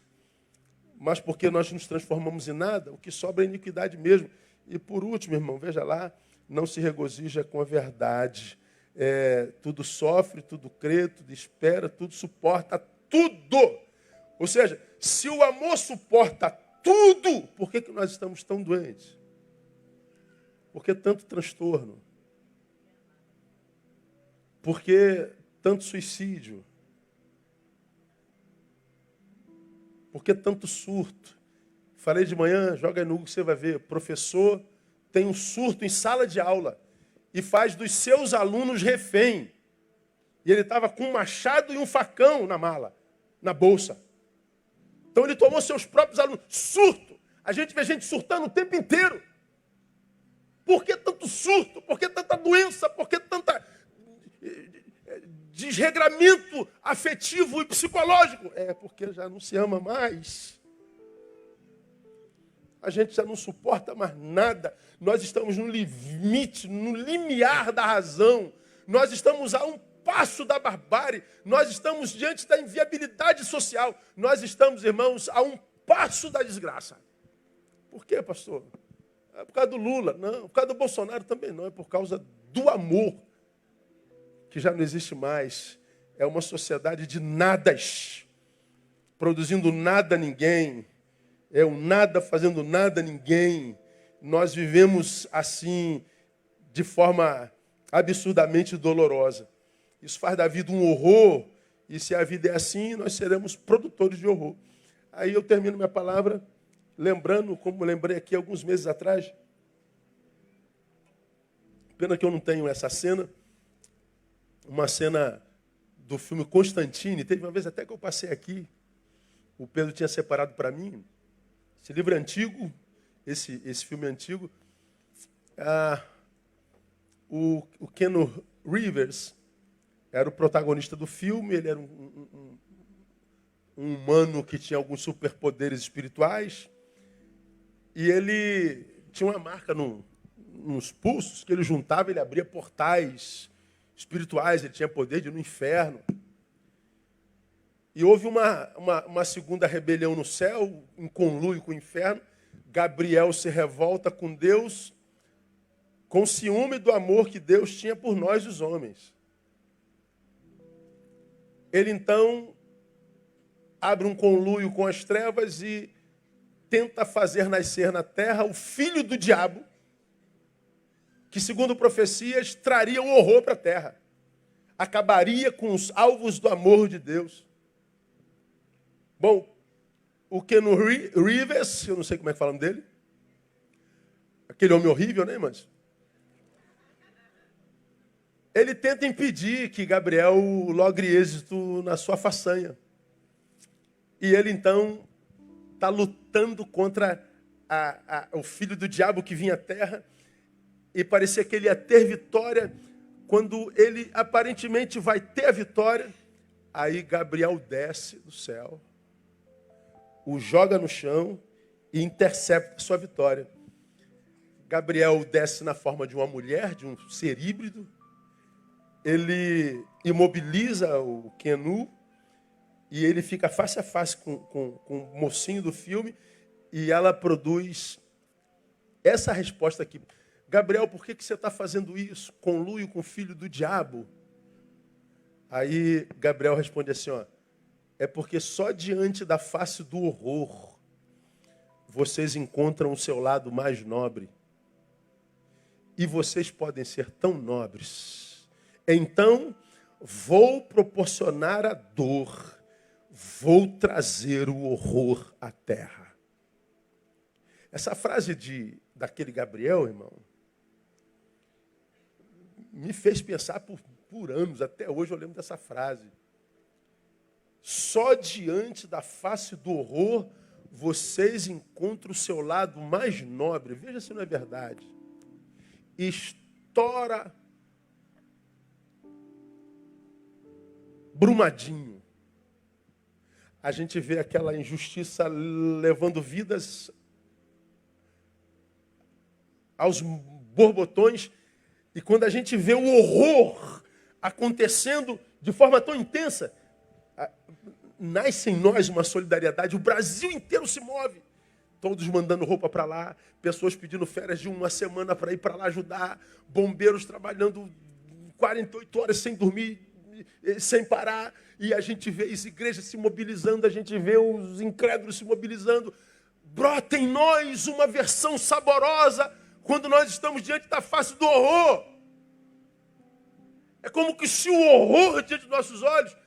Mas porque nós nos transformamos em nada, o que sobra é iniquidade mesmo. E por último, irmão, veja lá, não se regozija com a verdade. Tudo sofre, tudo crê, tudo espera, tudo suporta, tudo. Ou seja, se o amor suporta tudo, por que nós estamos tão doentes? Por que tanto transtorno? Por que tanto suicídio? Por que tanto surto? Falei de manhã, joga aí no Google que você vai ver. Professor tem um surto em sala de aula e faz dos seus alunos refém. E ele estava com um machado e um facão na mala, na bolsa. Então ele tomou seus próprios alunos. Surto! A gente vê gente surtando o tempo inteiro. Por que tanto surto? Por que tanta doença? Por que tanta desregramento afetivo e psicológico? É porque já não se ama mais. A gente já não suporta mais nada. Nós estamos no limite, no limiar da razão. Nós estamos a um passo da barbárie. Nós estamos diante da inviabilidade social. Nós estamos, irmãos, a um passo da desgraça. Por quê, pastor? É por causa do Lula? Não. Por causa do Bolsonaro também não. É por causa do amor, que já não existe mais. É uma sociedade de nadas, produzindo nada a ninguém. É um nada fazendo nada a ninguém. Nós vivemos assim, de forma absurdamente dolorosa. Isso faz da vida um horror. E se a vida é assim, nós seremos produtores de horror. Aí eu termino minha palavra lembrando, como lembrei aqui alguns meses atrás. Pena que eu não tenho essa cena. Uma cena do filme Constantine. Teve uma vez até que eu passei aqui. O Pedro tinha separado para mim. Esse livro é antigo, esse filme é antigo. O Keanu Reeves era o protagonista do filme. Ele era um humano que tinha alguns superpoderes espirituais. E ele tinha uma marca nos pulsos, que ele juntava, ele abria portais espirituais. Ele tinha poder de ir no inferno. E houve uma segunda rebelião no céu, em conluio com o inferno. Gabriel se revolta com Deus, com ciúme do amor que Deus tinha por nós, os homens. Ele então abre um conluio com as trevas e tenta fazer nascer na terra o filho do diabo, que, segundo profecias, traria o horror para a terra. Acabaria com os alvos do amor de Deus. Bom, o Keanu Reeves, eu não sei como é que fala o nome dele. Aquele homem horrível, né, irmãos? Ele tenta impedir que Gabriel logre êxito na sua façanha. E ele, então, está lutando contra o filho do diabo que vinha à terra. E parecia que ele ia ter vitória. Quando ele aparentemente vai ter a vitória, aí Gabriel desce do céu, o joga no chão e intercepta sua vitória. Gabriel desce na forma de uma mulher, de um ser híbrido. Ele imobiliza o Keanu e ele fica face a face com o mocinho do filme e ela produz essa resposta aqui. Gabriel, por que você está fazendo isso? Conluio com o filho do diabo. Aí Gabriel responde assim, ó. É porque só diante da face do horror vocês encontram o seu lado mais nobre. E vocês podem ser tão nobres. Então, vou proporcionar a dor, vou trazer o horror à terra. Essa frase daquele Gabriel, irmão, me fez pensar por anos. Até hoje eu lembro dessa frase. Só diante da face do horror, vocês encontram o seu lado mais nobre. Veja se não é verdade. Estoura Brumadinho. A gente vê aquela injustiça levando vidas aos borbotões. E quando a gente vê o horror acontecendo de forma tão intensa, nasce em nós uma solidariedade. O Brasil inteiro se move. Todos mandando roupa para lá, pessoas pedindo férias de uma semana para ir para lá ajudar, bombeiros trabalhando 48 horas sem dormir, sem parar. E a gente vê as igrejas se mobilizando, a gente vê os incrédulos se mobilizando. Brota em nós uma versão saborosa quando nós estamos diante da face do horror. É como que se o horror diante dos nossos olhos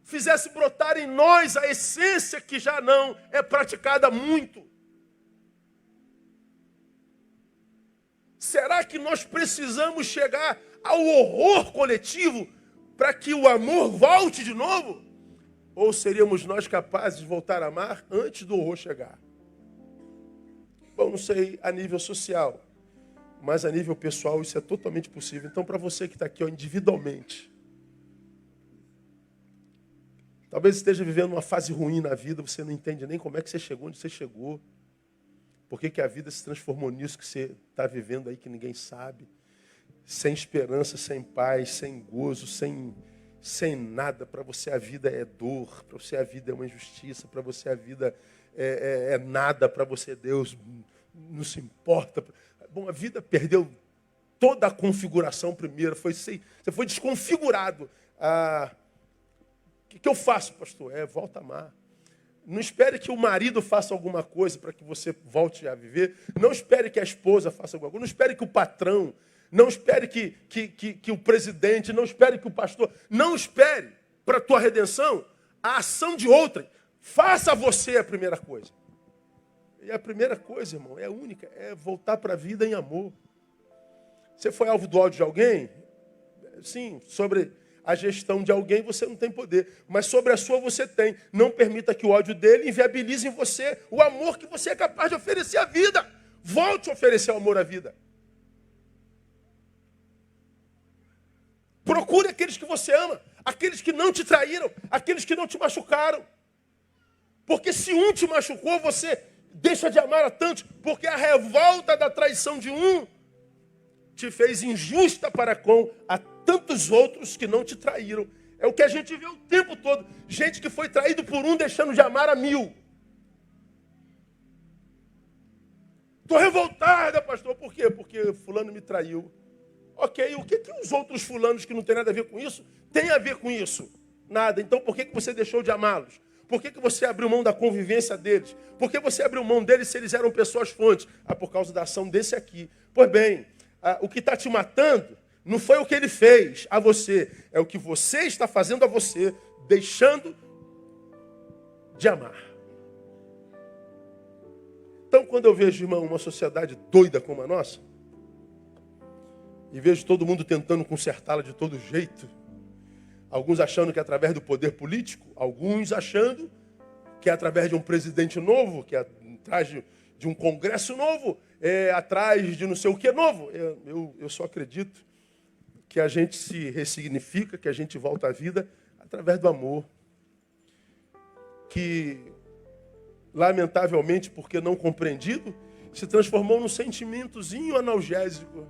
fizesse brotar em nós a essência que já não é praticada muito. Será que nós precisamos chegar ao horror coletivo para que o amor volte de novo? Ou seríamos nós capazes de voltar a amar antes do horror chegar? Bom, não sei a nível social, mas a nível pessoal isso é totalmente possível. Então, para você que está aqui, ó, individualmente, talvez esteja vivendo uma fase ruim na vida, você não entende nem como é que você chegou onde você chegou. Por que a vida se transformou nisso que você está vivendo aí que ninguém sabe? Sem esperança, sem paz, sem gozo, sem nada. Para você a vida é dor, para você a vida é uma injustiça, para você a vida é nada, para você Deus não se importa. Bom, a vida perdeu toda a configuração primeiro, você foi desconfigurado. O que eu faço, pastor? Volta a amar. Não espere que o marido faça alguma coisa para que você volte a viver. Não espere que a esposa faça alguma coisa. Não espere que o patrão. Não espere que o presidente. Não espere que o pastor. Não espere para a tua redenção a ação de outrem. Faça você a primeira coisa. E a primeira coisa, irmão, é única. É voltar para a vida em amor. Você foi alvo do ódio de alguém? Sim, sobre a gestão de alguém você não tem poder, mas sobre a sua você tem. Não permita que o ódio dele inviabilize em você o amor que você é capaz de oferecer à vida. Volte a oferecer o amor à vida. Procure aqueles que você ama, aqueles que não te traíram, aqueles que não te machucaram. Porque se um te machucou, você deixa de amar a tantos, porque a revolta da traição de um te fez injusta para com a tantos outros que não te traíram. É o que a gente vê o tempo todo. Gente que foi traído por um, deixando de amar a 1000. Estou revoltada, pastor. Por quê? Porque fulano me traiu. Ok, o que os outros fulanos que não tem nada a ver com isso, têm a ver com isso? Nada. Então por que você deixou de amá-los? Por que você abriu mão da convivência deles? Por que você abriu mão deles se eles eram pessoas fontes? Por causa da ação desse aqui. Pois bem, o que está te matando não foi o que ele fez a você, é o que você está fazendo a você, deixando de amar. Então, quando eu vejo, irmão, uma sociedade doida como a nossa, e vejo todo mundo tentando consertá-la de todo jeito, alguns achando que é através do poder político, alguns achando que é através de um presidente novo, que é atrás de um congresso novo, atrás de não sei o que novo. Eu só acredito que a gente se ressignifica, que a gente volta à vida através do amor. Que, lamentavelmente, porque não compreendido, se transformou num sentimentozinho analgésico.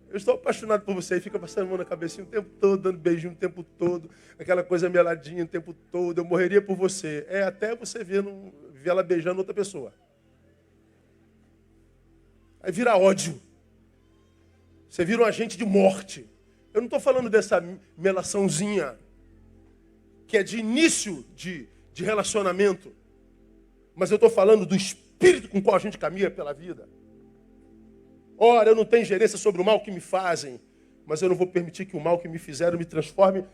Eu estou apaixonado por você e fica passando a mão na cabecinha o tempo todo, dando beijinho o tempo todo, aquela coisa meladinha o tempo todo. Eu morreria por você. Até você ver ela beijando outra pessoa. Aí vira ódio. Você vira um agente de morte. Eu não estou falando dessa melaçãozinha que é de início de relacionamento, mas eu estou falando do espírito com o qual a gente caminha pela vida. Ora, eu não tenho gerência sobre o mal que me fazem, mas eu não vou permitir que o mal que me fizeram me transforme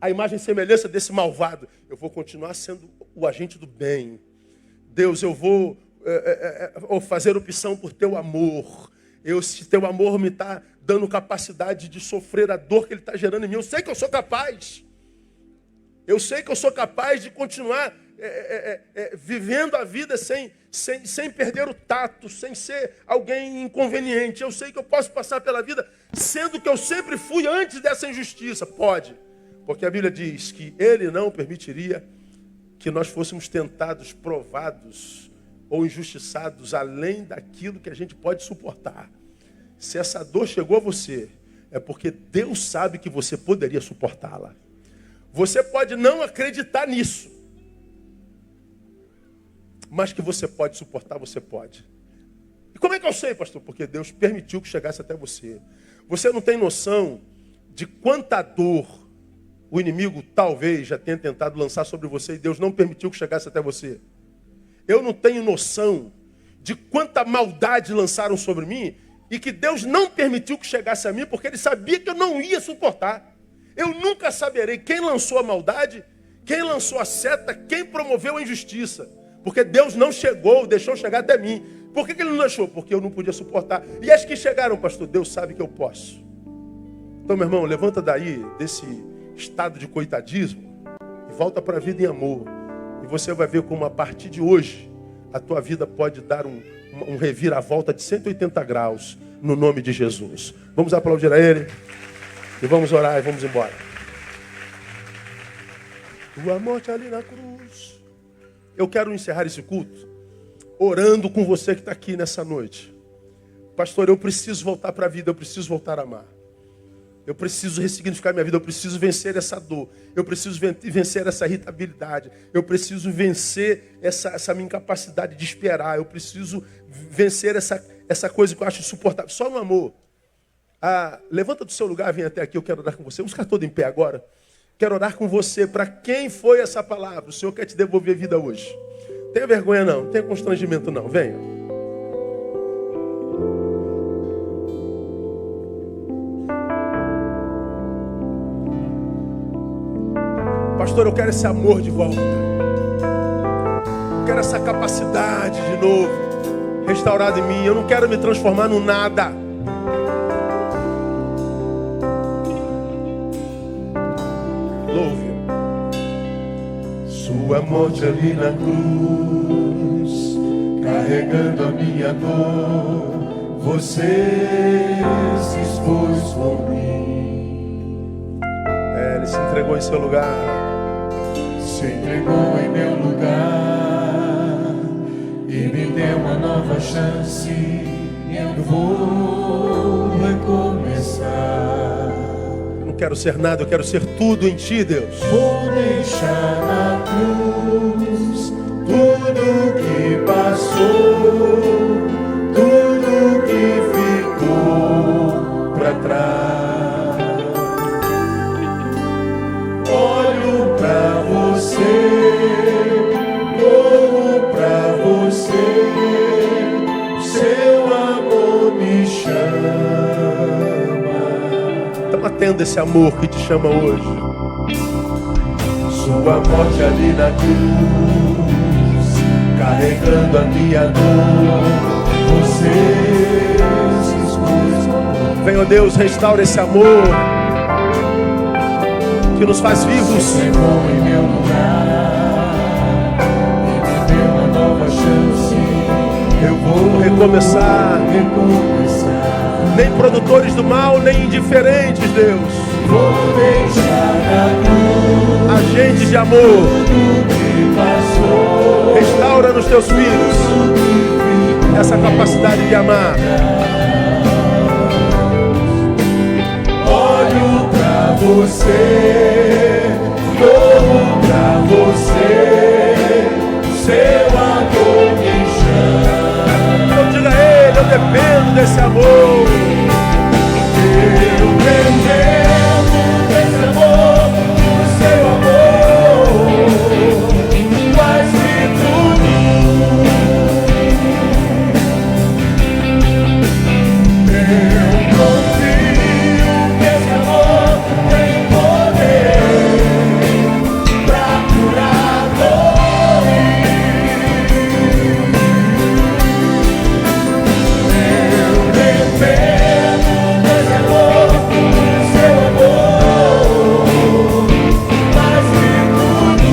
a imagem e semelhança desse malvado. Eu vou continuar sendo o agente do bem. Deus, eu vou fazer opção por teu amor. Se teu amor me está dando capacidade de sofrer a dor que ele está gerando em mim, eu sei que eu sou capaz. Eu sei que eu sou capaz de continuar vivendo a vida sem perder o tato, sem ser alguém inconveniente. Eu sei que eu posso passar pela vida sendo que eu sempre fui antes dessa injustiça. Pode, porque a Bíblia diz que ele não permitiria que nós fôssemos tentados, provados ou injustiçados além daquilo que a gente pode suportar. Se essa dor chegou a você, é porque Deus sabe que você poderia suportá-la. Você pode não acreditar nisso, mas que você pode suportar, você pode. E como é que eu sei, pastor? Porque Deus permitiu que chegasse até você. Você não tem noção de quanta dor o inimigo talvez já tenha tentado lançar sobre você e Deus não permitiu que chegasse até você. Eu não tenho noção de quanta maldade lançaram sobre mim E que Deus não permitiu que chegasse a mim, porque Ele sabia que eu não ia suportar. Eu nunca saberei quem lançou a maldade, quem lançou a seta, quem promoveu a injustiça. Porque Deus não chegou, deixou chegar até mim. Por que Ele não deixou? Porque eu não podia suportar. E as que chegaram, pastor, Deus sabe que eu posso. Então, meu irmão, levanta daí desse estado de coitadismo e volta para a vida em amor. E você vai ver como a partir de hoje a tua vida pode dar um reviravolta de 180 graus no nome de Jesus. Vamos aplaudir a Ele e vamos orar e vamos embora. Tua morte ali na cruz. Eu quero encerrar esse culto orando com você que está aqui nessa noite. Pastor, eu preciso voltar para a vida, eu preciso voltar a amar. Eu preciso ressignificar minha vida, eu preciso vencer essa dor, eu preciso vencer essa irritabilidade, eu preciso vencer essa minha incapacidade de esperar, eu preciso vencer essa coisa que eu acho insuportável, só no amor. Levanta do seu lugar, vem até aqui, eu quero orar com você. Vamos ficar todo em pé agora. Quero orar com você. Para quem foi essa palavra? O Senhor quer te devolver vida hoje. Tenha vergonha não, tenha constrangimento não, venha. Pastor, eu quero esse amor de volta. Eu quero essa capacidade de novo restaurada em mim. Eu não quero me transformar no nada. Louve. Sua morte ali na cruz, carregando a minha dor, você se expôs por mim. Ele se entregou em seu lugar. Se entregou em meu lugar e me deu uma nova chance. Eu vou recomeçar. Eu não quero ser nada, eu quero ser tudo em Ti, Deus. Vou deixar na cruz tudo que passou, tudo que ficou pra trás. Olho pra você, corro pra você, seu amor me chama. Estamos atendo esse amor que te chama hoje. Sua morte ali na cruz, carregando a minha dor, você se expôs. Venha, Deus, restaura esse amor que nos faz vivos. Se entregou em meu lugar e me deu uma nova chance. Eu vou recomeçar. Nem produtores do mal, nem indiferentes, Deus. Vou deixar na cruz agentes de amor. tudo que passou, Restaura nos teus filhos essa capacidade de amar. olho pra você, corro pra você, seu amor me chama. Então diga a Ele, eu dependo desse amor. Eu dependo desse amor, do seu amor, mais que tudo. Eu confio que esse amor tem poder pra curar dores. Eu dependo desse amor, do seu amor, mais que tudo.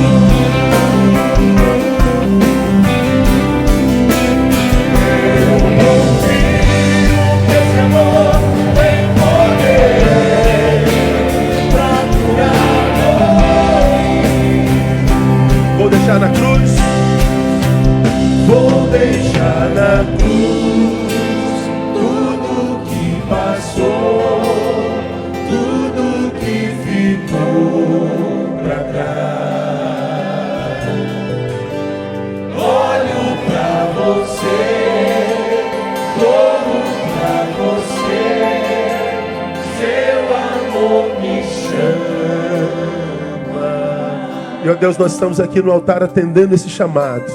Eu confio que esse amor tem poder pra curar dores. Vou deixar na cruz. Vou deixar na cruz tudo que passou, tudo que ficou pra trás. Olho pra você, corro pra você, seu amor me chama. E ó Deus, nós estamos aqui no altar atendendo esse chamado.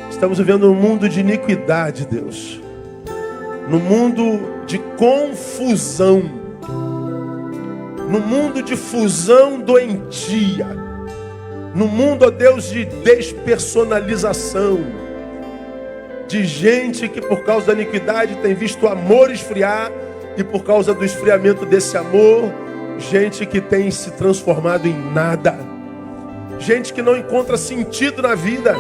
Estamos vivendo um mundo de iniquidade, Deus. no mundo de confusão, no mundo de fusão doentia, no mundo, ó Deus, de despersonalização, de gente que por causa da iniquidade tem visto o amor esfriar e por causa do esfriamento desse amor, gente que tem se transformado em nada, gente que não encontra sentido na vida,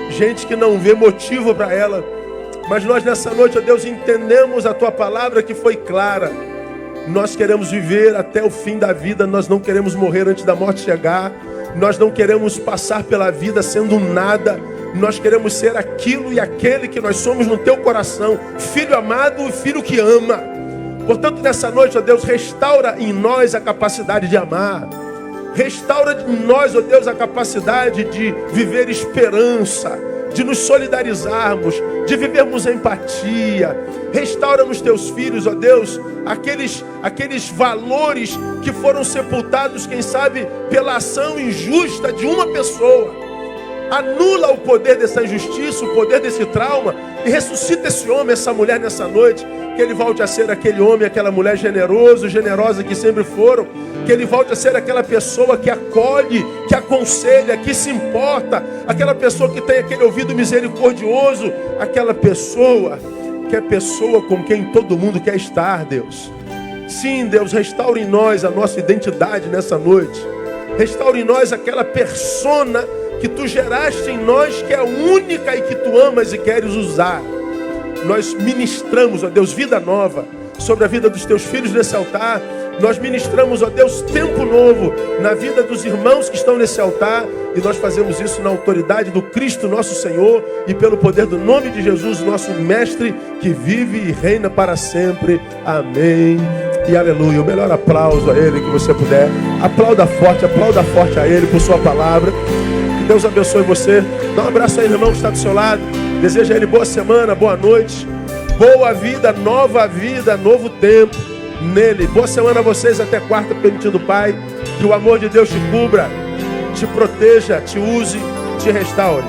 gente que não vê motivo para ela. Mas nós nessa noite, ó Deus, entendemos a Tua palavra que foi clara. Nós queremos viver até o fim da vida, nós não queremos morrer antes da morte chegar, nós não queremos passar pela vida sendo nada, nós queremos ser aquilo e aquele que nós somos no Teu coração, filho amado e filho que ama. Portanto, nessa noite, ó Deus, restaura em nós a capacidade de amar, restaura em nós, ó Deus, a capacidade de viver esperança, de nos solidarizarmos, de vivermos empatia. Restaura nos teus filhos, ó Deus, aqueles valores que foram sepultados, quem sabe, pela ação injusta de uma pessoa. Anula o poder dessa injustiça, o poder desse trauma, e ressuscita esse homem, essa mulher nessa noite, que ele volte a ser aquele homem, aquela mulher generosa que sempre foram, que ele volte a ser aquela pessoa que acolhe, que aconselha, que se importa, aquela pessoa que tem aquele ouvido misericordioso, aquela pessoa que é pessoa com quem todo mundo quer estar, Deus. Sim, Deus, restaura em nós a nossa identidade nessa noite, restaura em nós aquela persona que Tu geraste em nós, que é única e que Tu amas e queres usar. Nós ministramos, ó Deus, vida nova sobre a vida dos Teus filhos nesse altar. Nós ministramos, ó Deus, tempo novo na vida dos irmãos que estão nesse altar. E nós fazemos isso na autoridade do Cristo nosso Senhor e pelo poder do nome de Jesus, nosso Mestre, que vive e reina para sempre. Amém e aleluia. O melhor aplauso a Ele que você puder. Aplauda forte a Ele por sua palavra. Que Deus abençoe você. Dá um abraço aí, irmão, que está do seu lado. Deseja a ele boa semana, boa noite, boa vida, novo tempo nele. Boa semana a vocês, até quarta, permitindo o Pai. Que o amor de Deus te cubra, te proteja, te use, te restaure.